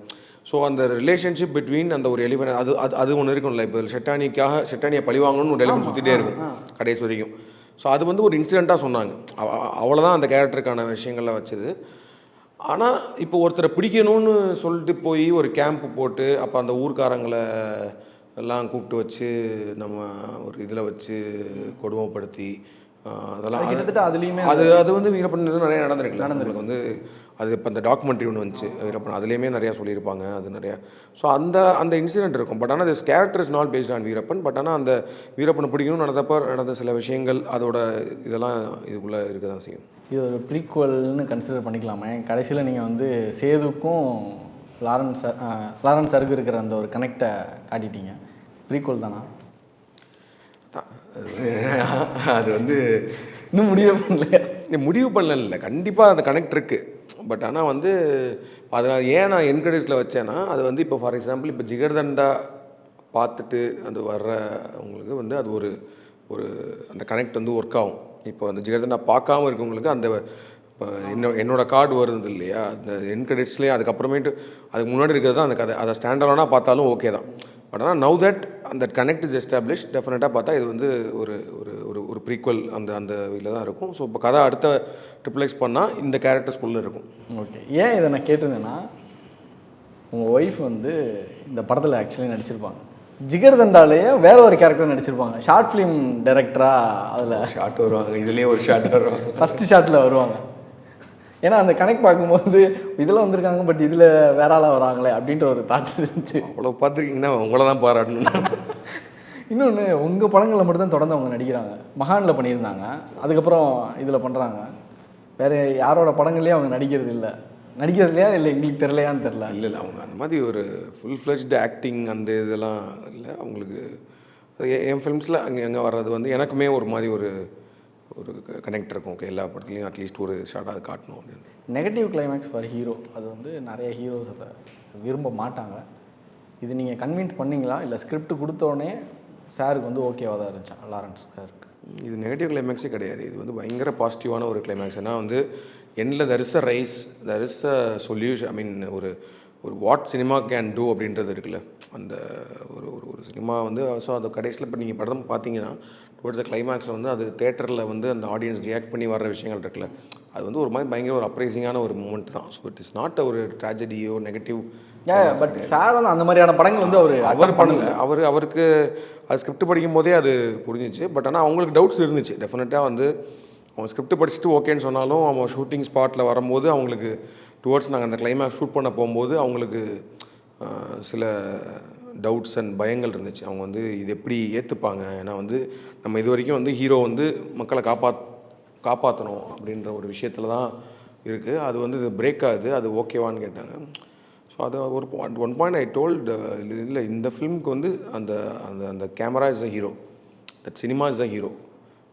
ஸோ அந்த ரிலேஷன்ஷிப் பிட்வீன் அந்த ஒரு எலிஃபெண்ட் அது ஒன்று இருக்கும்ல. இப்போ செட்டானியை பழி வாங்கணும்னு ஒரு எலிஃபெண்ட் சுற்றிட்டே இருக்கும் கடைசி வரைக்கும். ஸோ அது வந்து ஒரு இன்சிடெண்ட்டாக சொன்னாங்க. அவ்வளோதான் அந்த கேரக்டருக்கான விஷயங்களில் வச்சது. ஆனால் இப்போ ஒருத்தரை பிடிக்கணும்னு சொல்லிட்டு போய் ஒரு கேம்ப் போட்டு அப்போ அந்த ஊர்க்காரங்களை எல்லாம் கூப்பிட்டு வச்சு நம்ம ஒரு இதில் வச்சு கொடுமைப்படுத்தி அதெல்லாம் அதுலேயுமே அது வந்து வீரப்பன் நிறைய நடந்திருக்குல்ல. நம்மளுக்கு வந்து அது இப்போ அந்த டாக்குமெண்ட்ரி ஒன்று வந்துச்சு வீரப்பன், அதுலேயுமே நிறையா சொல்லியிருப்பாங்க அது நிறையா. ஸோ அந்த இன்சிடென்ட் இருக்கும். பட் ஆனால் this character is not based on Veerappan. But ஆனால் அந்த வீரப்பனை பிடிக்கணும்னு நடந்த சில விஷயங்கள் அதோட இதெல்லாம் இதுக்குள்ளே இருக்க தான் செய்யும். இது ஒரு ப்ரீக்வல்னு கன்சிடர் பண்ணிக்கலாமா? கடைசியில் நீங்கள் வந்து சேதுக்கும் லாரன்ஸ் சருக்கு இருக்கிற அந்த ஒரு கனெக்டை காட்டிட்டீங்க. ப்ரீக்வல் தானா? அது வந்து இன்னும் முடிவு பண்ணல. கண்டிப்பாக அந்த கனெக்ட் இருக்குது. பட் ஆனால் வந்து அதில் ஏன் நான் என்கரேஜில் வச்சேன்னா, அது வந்து இப்போ ஃபார் எக்ஸாம்பிள் இப்போ ஜிகர்தண்டா பார்த்துட்டு அது வர்றவங்களுக்கு வந்து அது ஒரு அந்த கனெக்ட் வந்து ஒர்க் ஆகும். இப்போ அந்த ஜிகர்தண்டா பார்க்காம இருக்கவங்களுக்கு அந்த இப்போ என்னோடய கார்டு வருது இல்லையா, அந்த என்கரேஜ்லேயே அதுக்கப்புறமேட்டு அதுக்கு முன்னாடி இருக்கிறது தான் அந்த கதை. அதை ஸ்டாண்டர்டாக பார்த்தாலும் ஓகே தான். பட் ஆனால் நவ் தட் அந்த கனெக்ட் இஸ் எஸ்டாப்ளிஷ், டெஃபினட்டாக பார்த்தா இது வந்து ஒரு ப்ரீக்வல் அந்த இதில் தான் இருக்கும். ஸோ இப்போ கதை அடுத்த ட்ரிபிள் பண்ணால் இந்த கேரக்டர்ஸ்குள்ளே இருக்கும். ஓகே. ஏன் இதை நான் கேட்டிருந்தேன்னா, உங்கள் ஒய்ஃப் வந்து இந்த படத்தில் ஆக்சுவலி நடிச்சிருப்பாங்க. ஜிகர்தண்டாலேயே வேற ஒரு கேரக்டர் நடிச்சிருப்பாங்க. ஷார்ட் ஃபிலிம் டைரக்டராக அதில் ஷார்ட் வருவாங்க, இதுலேயே ஒரு ஷார்ட் வருவாங்க, ஃபஸ்ட்டு ஷார்ட்டில் வருவாங்க. ஏன்னா அந்த கனெக்ட் பார்க்கும்போது இதில் வந்திருக்காங்க பட் இதில் வேற ஆளாக வராங்களே அப்படின்ற ஒரு தாட் இருந்துச்சு. அவ்வளோ பார்த்துருக்கீங்கன்னா உங்களை தான் பாராட்டணும். இன்னொன்று, உங்கள் படங்களில் மட்டும்தான் தொடர்ந்து அவங்க நடிக்கிறாங்க. மகானில் பண்ணியிருந்தாங்க, அதுக்கப்புறம் இதில் பண்ணுறாங்க. வேறு யாரோட படங்கள்லேயும் அவங்க நடிக்கிறதுலையா இல்லை எங்களுக்கு தெரியலையான்னு தெரில. இல்லை அவங்க அந்த மாதிரி ஒரு ஃபுல் ஃப்ளெஜ்டு ஆக்டிங் அந்த இதெல்லாம் இல்லை அவங்களுக்கு. என் ஃபிலிம்ஸில் அங்கே வர்றது வந்து எனக்குமே ஒரு மாதிரி ஒரு கனெக்ட் இருக்கும். ஓகே, எல்லா படத்துலையும் அட்லீஸ்ட் ஒரு ஷார்ட்டாக அதை காட்டணும் அப்படின்னு. நெகட்டிவ் கிளைமேக்ஸ் ஃபார் ஹீரோ, அது வந்து நிறைய ஹீரோஸ் அதை விரும்ப மாட்டாங்க. இது நீங்கள் கன்வின்ஸ் பண்ணிங்களா இல்லை ஸ்கிரிப்ட் கொடுத்தோடனே சாருக்கு வந்து ஓகேவாக தான் இருந்துச்சா லாரன்ஸ் சாருக்கு? இது நெகட்டிவ் கிளைமேக்ஸே கிடையாது. இது வந்து பயங்கர பாசிட்டிவான ஒரு கிளைமேக்ஸ். ஏன்னா வந்து எண்டில் there is a rise, there is a solution. I mean ஒரு வாட் சினிமா கேன் டூ அப்படின்றது இருக்குல்ல, அந்த ஒரு சினிமா வந்து. ஸோ அது கடைசியில் இப்போ நீங்கள் படம் பார்த்தீங்கன்னா டுவர்ட்ஸ் த கிளைமேக்ஸில் வந்து அது தேட்டரில் வந்து அந்த ஆடியன்ஸ் ரியாக்ட் பண்ணி வர்ற விஷயங்கள் இருக்குல்ல, அது வந்து ஒரு மாதிரி பயங்கர ஒரு அப்ரைசிங்கான ஒரு மூமெண்ட் தான். ஸோ இட் இஸ் நாட் ஒரு ட்ராஜடியோ நெகட்டிவ். பட் சார் வந்து அந்த மாதிரியான படங்கள் வந்து அவர் பண்ணல. அவருக்கு அது ஸ்கிரிப்ட் படிக்கும் போதே அது புரிஞ்சிச்சு. பட் ஆனால் அவங்களுக்கு டவுட்ஸ் இருந்துச்சு. டெஃபினட்டாக வந்து அவங்க ஸ்கிரிப்ட் படிச்சுட்டு ஓகேன்னு சொன்னாலும் அவங்க ஷூட்டிங் ஸ்பாட்டில் வரும்போது அவங்களுக்கு டுவர்ட்ஸ் நாங்கள் அந்த கிளைமேக்ஸ் ஷூட் பண்ண போகும்போது அவங்களுக்கு சில டவுட்ஸ் அண்ட் பயங்கள் இருந்துச்சு. அவங்க வந்து இது எப்படி ஏற்றுப்பாங்க, ஏன்னா வந்து நம்ம இது வரைக்கும் வந்து ஹீரோ வந்து மக்களை காப்பாற்றணும் அப்படின்ற ஒரு விஷயத்தில் தான் இருக்குது. அது வந்து இது பிரேக் ஆகுது, அது ஓகேவான்னு கேட்டாங்க. ஸோ அது ஒரு ஒன் பாயிண்ட் ஐ டோல்டு, இல்லை இந்த ஃபிலிமுக்கு வந்து அந்த அந்த அந்த camera is a hero, that cinema is a hero.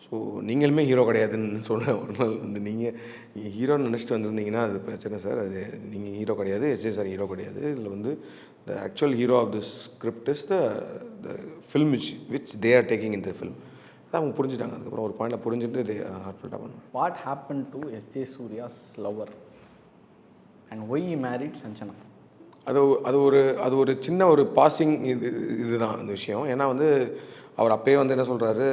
So நீங்களுமே ஹீரோ கிடையாதுன்னு சொன்ன ஒரு நாள் வந்து நீங்கள் ஹீரோன்னு நினச்சிட்டு வந்திருந்தீங்கன்னா அது பிரச்சனை சார். அது நீங்கள் ஹீரோ கிடையாது, எஸ்ஏ சார் ஹீரோ கிடையாது. இதில் வந்து the actual hero of this script is the film which they are taking in the film. அதை அவங்க புரிஞ்சுட்டாங்க. அதுக்கப்புறம் ஒரு பாயிண்டில் புரிஞ்சுட்டு தே ஹார்ட்ஃபுல்லாக பண்ணுவாங்க. What happen to SJ Surya's lover and why he married Sanjana? அது ஒரு சின்ன ஒரு பாசிங் இதுதான் அந்த விஷயம். ஏன்னா வந்து அவர் அப்பயே வந்து என்ன சொல்கிறாரு,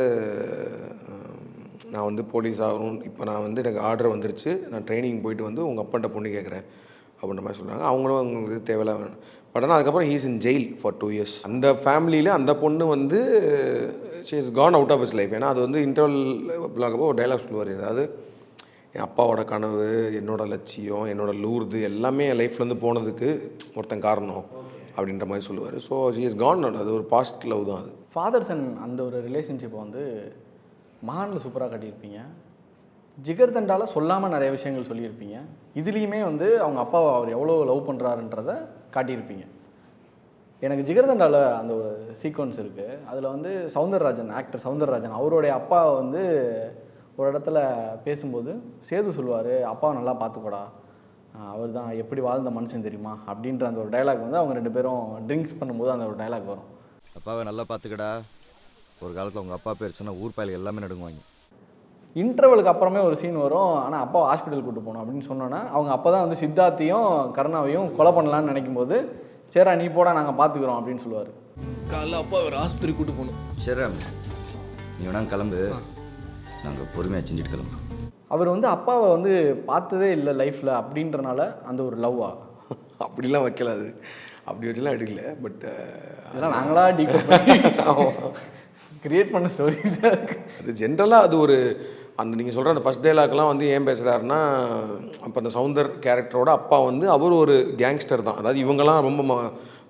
நான் வந்து போலீஸ் ஆகணும், இப்போ நான் வந்து எனக்கு ஆர்டர் வந்துருச்சு, நான் ட்ரைனிங் போயிட்டு வந்து உங்கள் அப்பாட்ட பொண்ணு கேட்குறேன் அப்படின்ற மாதிரி சொல்கிறாங்க. அவங்களும் அவங்களுக்கு தேவையில்லாம் வேணும். பட் ஆனால் அதுக்கப்புறம் he's in jail for 2 years. அந்த ஃபேமிலியில் அந்த பொண்ணு வந்து she is gone out of his life. ஏன்னா அது வந்து இன்டர்வல் பிளாகப்போ ஒரு டைலாக் சொல்லுவார், அதாவது என் அப்பாவோட கனவு, என்னோடய லட்சியம், என்னோடய லூர்து எல்லாமே என் லைஃப்லேருந்து போனதுக்கு ஒருத்தன் காரணம். அப்படின்ற மாதிரி சொல்லுவார். So she is gone. அது ஒரு பாஸ்ட் லவ் தான் அது. ஃபாதர் சன் அந்த ஒரு ரிலேஷன்ஷிப்பை வந்து மகானில் சூப்பராக காட்டியிருப்பீங்க. ஜிகர்தண்டால சொல்லாமல் நிறைய விஷயங்கள் சொல்லியிருப்பீங்க. இதுலேயுமே வந்து அவங்க அப்பாவை அவர் எவ்வளோ லவ் பண்ணுறாருன்றதை காட்டியிருப்பீங்க. எனக்கு ஜிகர்தண்டாவில் அந்த ஒரு சீக்வன்ஸ் இருக்குது. அதில் வந்து சௌந்தரராஜன், ஆக்டர் சௌந்தரராஜன், அவருடைய அப்பா வந்து ஒரு இடத்துல பேசும்போது சேது சொல்லுவார், அப்பாவை நல்லா பார்த்துக்கூடா, அவர் தான் எப்படி வாழ்ந்த மனுஷன் தெரியுமா அப்படின்ற அந்த ஒரு டைலாக் வந்து அவங்க 2 பேரும் ட்ரிங்க்ஸ் பண்ணும்போது அந்த ஒரு டைலாக் வரும். அப்பாவை நல்லா பார்த்துக்கடா, ஒரு காலத்தில் உங்கள் அப்பா பேர் சொன்னால் ஊர் பயலுக்கு எல்லாமே நடுங்குவாங்க. இன்டர்வலுக்கு அப்புறமே ஒரு சீன் வரும், ஆனால் அப்பா ஹாஸ்பிட்டல் கூட்டு போகணும் அப்படின்னு சொன்னோன்னா அவங்க அப்போ தான் வந்து சித்தார்த்தையும் கருணாவையும் கொலை பண்ணலான்னு நினைக்கும் போது, சரிடா நீ போடா நாங்கள் பார்த்துக்குறோம் அப்படின்னு சொல்லுவார். காலைல அப்பா ஒரு ஆஸ்பத்திரி கூட்டு போகணும். சரி நீ வேணா கிளம்பு, நாங்கள் பொறுமையாக செஞ்சுட்டு கிளம்பு. அவர் வந்து அப்பாவை வந்து பார்த்ததே இல்லை லைஃப்பில் அப்படின்றனால அந்த ஒரு லவ்வா? அப்படிலாம் வைக்கல, அது அப்படி வச்சுலாம் எடுக்கல. பட் அதெல்லாம் நாங்களா கிரியேட் பண்ண ஸ்டோரிஸ் அது ஜென்ரலாக அது ஒரு அந்த நீங்கள் சொல்கிற அந்த ஃபஸ்ட் டைலாக்லாம் வந்து ஏன் பேசுகிறாருன்னா, அப்போ அந்த சவுந்தர் கேரக்டரோட அப்பா வந்து அவர் ஒரு கேங்ஸ்டர் தான். அதாவது இவங்கெல்லாம் ரொம்ப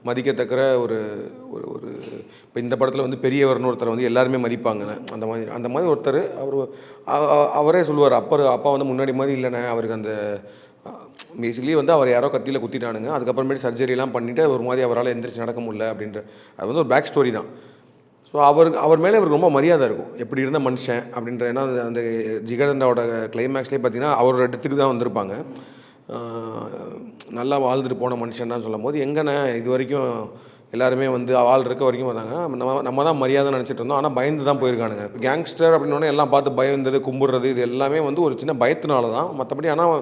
மதிக்கத்தக்கிற ஒரு ஒரு ஒரு இப்போ இந்த படத்தில் வந்து பெரியவர்னு ஒருத்தர் வந்து எல்லாருமே மதிப்பாங்க. அந்த மாதிரி ஒருத்தர் அவரே சொல்லுவார், அப்பா வந்து முன்னாடி மாதிரி இல்லைண்ணே, அவருக்கு அந்த பேசிக்கலி வந்து அவர் யாரோ கத்தியில் குத்திட்டானுங்க, அதுக்கப்புறமேட்டு சர்ஜரிலாம் பண்ணிவிட்டு ஒரு மாதிரி அவரால் எந்திரிச்சு நடக்க முடியல அப்படின்ற அது வந்து ஒரு பேக் ஸ்டோரி தான். ஸோ அவர் மேலே அவருக்கு ரொம்ப மரியாதை இருக்கும், எப்படி இருந்த மனுஷன் அப்படின்ற. ஏன்னா அந்த ஜிகர்தண்டாவோட கிளைமேக்ஸ்லேயே பார்த்தீங்கன்னா அவரோட இடத்துக்கு தான் வந்திருப்பாங்க. நல்லா வாழ்ந்துட்டு போன மனுஷன் தான் சொல்லும் போது, எங்கண்ணே இது வரைக்கும் எல்லாருமே வந்து ஆள் இருக்க வரைக்கும் வந்தாங்க, நம்ம தான் மரியாதை நினச்சிட்டு இருந்தோம், ஆனால் பயந்து தான் போயிருக்கானுங்க. கேங்ஸ்டர் அப்படின்னோடனே எல்லாம் பார்த்து பயந்தது கும்பிட்றது இது எல்லாமே வந்து ஒரு சின்ன பயத்தினால தான், மற்றபடி ஆனால்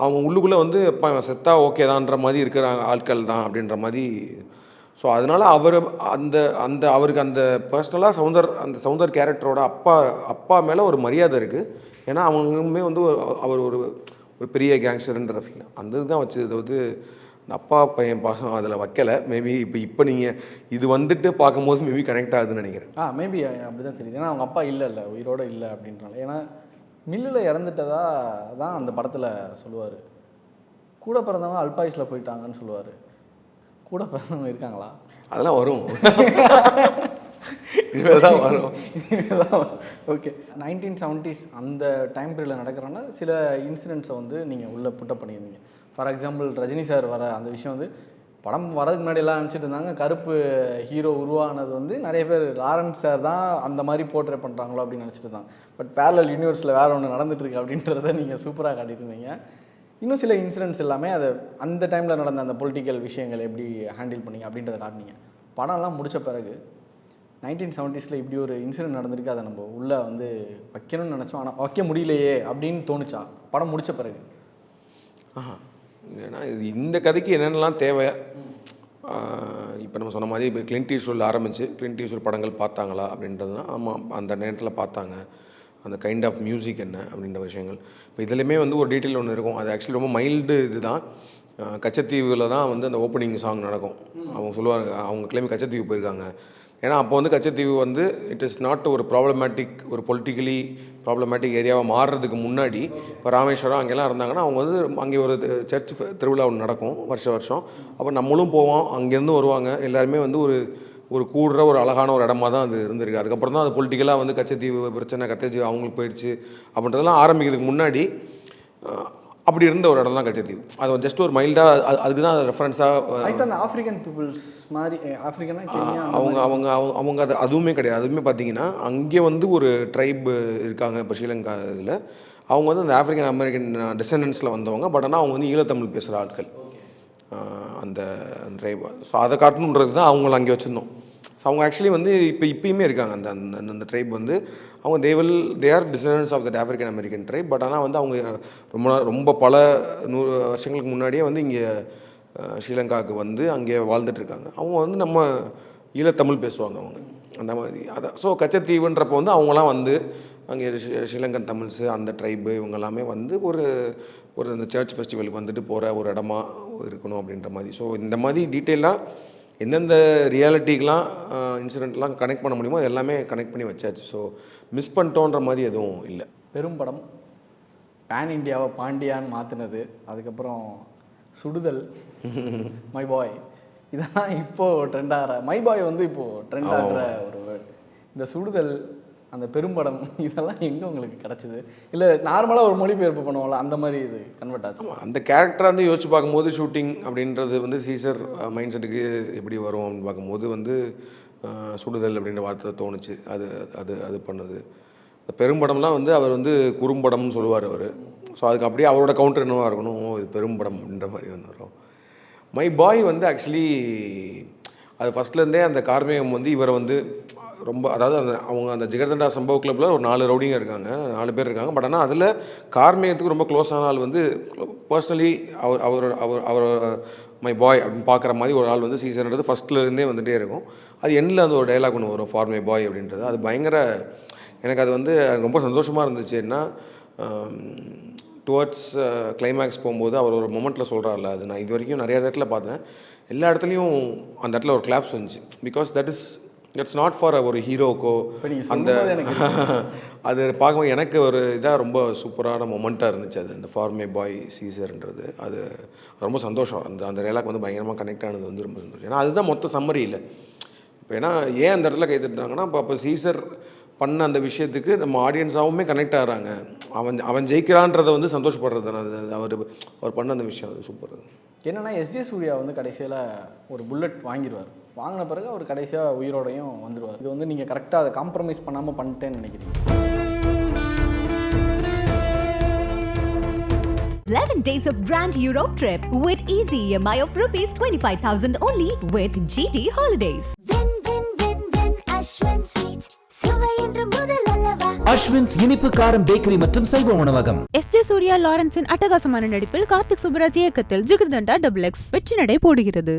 அவங்க உள்ளுக்குள்ளே வந்து இப்போ செத்தா ஓகே தான்ற மாதிரி இருக்கிற ஆட்கள் தான் அப்படின்ற மாதிரி. ஸோ அதனால் அவருக்கு அந்த பர்சனலாக அந்த சவுந்தர் கேரக்டரோட அப்பா மேலே ஒரு மரியாதை இருக்குது. ஏன்னா அவங்களுமே வந்து அவர் ஒரு பெரிய கேங்ஸ்டர்ன்ற ஃபீல் அந்த இதுதான் வச்சு. இது வந்து இந்த அப்பா பையன் பாசம் அதில் வைக்கலை. மேபி இப்போ நீங்கள் இது வந்துட்டு பார்க்கும்போது மேபி கனெக்ட் ஆகுதுன்னு நினைக்கிறேன். மேபி அப்படி தான் தெரியுது. ஏன்னா அவங்க அப்பா இல்லை உயிரோடு இல்லை அப்படின்றாங்க. ஏன்னா மில்லில் இறந்துட்டதா தான் அந்த படத்தில் சொல்லுவார். கூட பிறந்தவங்க அல்பாயுஸில் போயிட்டாங்கன்னு சொல்லுவார். கூட பிறந்தவங்க இருக்காங்களா? அதெல்லாம் வரும், இனிமேல் தான் வரும். ஓகே, 1970s அந்த டைம் பீரியடில் நடக்கிறனால சில இன்சிடென்ட்ஸை வந்து நீங்கள் உள்ளே புட்டப் பண்ணியிருந்தீங்க. ஃபார் எக்ஸாம்பிள் ரஜினி சார் வர அந்த விஷயம் வந்து படம் வரதுக்கு முன்னாடி எல்லாம் நினச்சிட்டு இருந்தாங்க கருப்பு ஹீரோ உருவானது வந்து நிறைய பேர் லாரன்ஸ் சார் தான் அந்த மாதிரி போர்ட்ரே பண்ணுறாங்களோ அப்படின்னு நினச்சிட்டு இருந்தாங்க. பட் பேரலல் யூனிவர்ஸில் வேறு ஒன்று நடந்துகிட்ருக்கு அப்படின்றத நீங்கள் சூப்பராக காட்டியிருந்தீங்க. இன்னும் சில இன்சிடென்ட்ஸ் எல்லாமே அதை அந்த டைமில் நடந்த அந்த பொலிட்டிக்கல் விஷயங்கள் எப்படி ஹேண்டில் பண்ணிங்க அப்படின்றத காட்டினீங்க. படம்லாம் முடித்த பிறகு 1970s இப்படி ஒரு இன்சிடென்ட் நடந்திருக்கு, அதை நம்ம உள்ளே வந்து வைக்கணும்னு நினச்சோம், ஆனால் வைக்க முடியலையே அப்படின்னு தோணுச்சா படம் முடித்த பிறகு? ஏன்னா இந்த கதைக்கு என்னென்னலாம் தேவை, இப்போ நம்ம சொன்ன மாதிரி இப்போ கிளின்ட் ஈஸ்ட்வுட் ஆரம்பித்து கிளின்ட் ஈஸ்ட்வுட் படங்கள் பார்த்தாங்களா அப்படின்றது தான். ஆமாம், அந்த நேரத்தில் பார்த்தாங்க. அந்த கைண்ட் ஆஃப் மியூசிக் என்ன அப்படின்ற விஷயங்கள். இப்போ இதுலேயுமே வந்து ஒரு டீட்டெயில் ஒன்று இருக்கும், அது ஆக்சுவலி ரொம்ப மைல்டு இது தான். கச்சத்தீவில் தான் வந்து அந்த ஓப்பனிங் சாங் நடக்கும். அவங்க சொல்லுவாங்க, அவங்க கிளைம் கச்சத்தீவு போயிருக்காங்க. ஏன்னா அப்போ வந்து கச்சத்தீவு வந்து இட் இஸ் நாட் ஒரு ஒரு பொலிட்டிக்கலி ப்ராப்ளமேட்டிக் ஏரியாவாக மாறுறதுக்கு முன்னாடி இப்போ ராமேஸ்வரம் அங்கெல்லாம் இருந்தாங்கன்னா அவங்க வந்து அங்கே ஒரு சர்ச் திருவிழா ஒன்று நடக்கும் வருஷம். அப்போ நம்மளும் போவோம், அங்கேருந்து வருவாங்க எல்லாருமே வந்து ஒரு கூடுற ஒரு அழகான ஒரு இடமா தான் அது இருந்திருக்கு. அதுக்கப்புறம் தான் அது பொலிட்டிக்கலாக வந்து கச்சத்தீவு பிரச்சனை கச்சத்தீவு அவங்களுக்கு போயிடுச்சு அப்படின்றதெல்லாம் ஆரம்பிக்கிறதுக்கு முன்னாடி அப்படி இருந்த ஒரு இடம் தான் கச்சத்தீவு. அது ஜஸ்ட் ஒரு மைல்டாக அதுக்கு தான் ரெஃபரன்ஸாக அந்த ஆஃப்ரிக்கன் பீப்புள்ஸ் மாதிரி அவங்க அதுவுமே கிடையாது. அதுவுமே பார்த்தீங்கன்னா அங்கே வந்து ஒரு ட்ரைப் இருக்காங்க இப்போ ஸ்ரீலங்கா இதில். அவங்க வந்து அந்த ஆஃப்ரிக்கன் அமெரிக்கன் டிசெண்டன்ஸில் வந்தவங்க. பட் ஆனால் அவங்க வந்து ஈழத்தமிழ் பேசுகிற ஆட்கள் அந்த ட்ரைப். ஸோ அதை காட்டணுன்றது தான் அவங்கள அங்கே வச்சுருந்தோம். ஸோ அவங்க ஆக்சுவலி வந்து இப்போயுமே இருக்காங்க அந்த ட்ரைப் வந்து. அவங்க they are descendants of that African American tribe. But ஆனால் வந்து அவங்க ரொம்ப பல 100 வருஷங்களுக்கு முன்னாடியே வந்து இங்கே ஸ்ரீலங்காவுக்கு வந்து அங்கே வாழ்ந்துட்டுருக்காங்க. அவங்க வந்து நம்ம ஈழத்தமிழ் பேசுவாங்க அவங்க அந்த மாதிரி. அதான் ஸோ கச்சத்தீவுன்றப்போ வந்து அவங்களாம் வந்து அங்கே ஸ்ரீலங்கன் தமிழ்ஸு அந்த ட்ரைபு இவங்க எல்லாமே வந்து ஒரு இந்த சர்ச் ஃபெஸ்டிவலுக்கு வந்துட்டு போகிற ஒரு இடமா இருக்கணும் அப்படின்ற மாதிரி. ஸோ இந்த மாதிரி டீட்டெயிலாக எந்தெந்த ரியாலிட்டிக்கெலாம் இன்சிடெண்ட்லாம் கனெக்ட் பண்ண முடியுமோ எல்லாமே கனெக்ட் பண்ணி வச்சாச்சு. ஸோ மிஸ் பண்ணிட்டோன்ற மாதிரி எதுவும் இல்லை. பெரும் படம் பேன் இண்டியாவை பாண்டியான்னு மாற்றினது, அதுக்கப்புறம் சுடுதல், மை பாய், இதெல்லாம் இப்போது ட்ரெண்ட் ஆகிற மைபாய் வந்து இப்போது ட்ரெண்ட் ஆகிற ஒரு வேர்ட். இந்த சுடுதல், அந்த பெரும்படம், இதெல்லாம் எங்கே உங்களுக்கு கிடச்சிது? இல்லை நார்மலாக ஒரு மொழிபெயர்ப்பு பண்ணுவோம்ல, அந்த மாதிரி இது கன்வெர்ட் ஆச்சு? அந்த கேரக்டரை வந்து யோசிச்சு பார்க்கும்போது ஷூட்டிங் அப்படின்றது வந்து சீசர் மைண்ட் செட்டுக்கு எப்படி வரும் அப்படின்னு பார்க்கும்போது வந்து சுடுதல் அப்படின்ற வார்த்தை தோணுச்சு. அது அது அது பண்ணுது. பெரும்படம்லாம் வந்து அவர் வந்து குறும்படம்னு சொல்லுவார் அவர். ஸோ அதுக்கு அப்படியே அவரோட கவுண்டர் என்னவாக இருக்கணும், இது பெரும்படம் அப்படின்ற மாதிரி வந்து வரும். மை பாய் வந்து ஆக்சுவலி அது ஃபஸ்ட்லேருந்தே அந்த கார்மேகம் வந்து இவரை வந்து ரொம்ப, அதாவது அவங்க அந்த ஜிகர்தண்டா சம்பவ கிளப்பில் ஒரு 4 ரவுடிங்க இருக்காங்க, 4 பேர் இருக்காங்க. பட் ஆனால் அதில் கார்மேகத்துக்கு ரொம்ப க்ளோஸான ஆள் வந்து பர்சனலி அவர் மை பாய் அப்படின்னு பார்க்குற மாதிரி ஒரு ஆள் வந்து சீசன்ன்றது ஃபஸ்ட்லேருந்தே வந்துகிட்டே இருக்கும். அது எண்ணில் அந்த ஒரு டைலாக் ஒன்று வரும், ஃபார் மை பாய் அப்படின்றது. அது பயங்கர, எனக்கு அது வந்து ரொம்ப சந்தோஷமாக இருந்துச்சு. ஏன்னா டுவர்ட்ஸ் கிளைமேக்ஸ் போகும்போது அவர் ஒரு மொமெண்ட்டில் சொல்கிறார்ல, அது நான் இது வரைக்கும் நிறைய இடத்துல பார்த்தேன். எல்லா இடத்துலையும் அந்த இடத்துல ஒரு கிளாப்ஸ் வந்துச்சு. பிகாஸ் தட்ஸ் நாட் ஃபார் ஒரு ஹீரோக்கோ. அந்த அது பார்க்கும்போது எனக்கு ஒரு இதாக ரொம்ப சூப்பரான மொமெண்ட்டாக இருந்துச்சு அது, அந்த ஃபார் மை பாய் சீசர்ன்றது. அது ரொம்ப சந்தோஷம். அந்த டைலாக் வந்து பயங்கரமாக கனெக்ட் ஆனது வந்து ரொம்ப சந்தோஷம். ஏன்னா அதுதான் மொத்த சம்மரி இல்லை இப்போ. ஏன்னா ஏன் அந்த இடத்துல கைத்தட்டுறாங்கன்னா, அப்போ சீசர் பண்ண அந்த விஷயத்துக்கு நம்ம ஆடியன்ஸாகவுமே கனெக்ட் ஆகிறாங்க. அவன் ஜெயிக்கிறான்றதை வந்து சந்தோஷப்படுறது தானே அது. அவர் பண்ண அந்த விஷயம் அது சூப்பர். என்னென்னா எஸ்ஜே சூர்யா வந்து கடைசியில் ஒரு புல்லட் வாங்கிடுவார். வாங்கின பிறகு அவர் கடைசியாக உயிரோடையும் வந்துடுவார். இது வந்து நீங்கள் கரெக்டாக அதை காம்ப்ரமைஸ் பண்ணாமல் பண்ணிட்டேன்னு நினைக்கிறீங்க? 11 days of grand Europe trip with easy EMI of rupees 25,000 only with GT Holidays. Win Ashwin Sweets. சுவை என்று முதல் அல்லவா? அஸ்வின்ஸ் இனிப்பு காரம் பேக்கரி மற்றும் சைவ உணவகம். எஸ்.ஜே. சூர்யா லாரன்ஸின் அட்டகாசமான நடிப்பில் கார்த்திக் சுப்புராஜ் இயக்கத்தில் ஜிகர்தண்டா XX வெற்றி நடை போடுகிறது.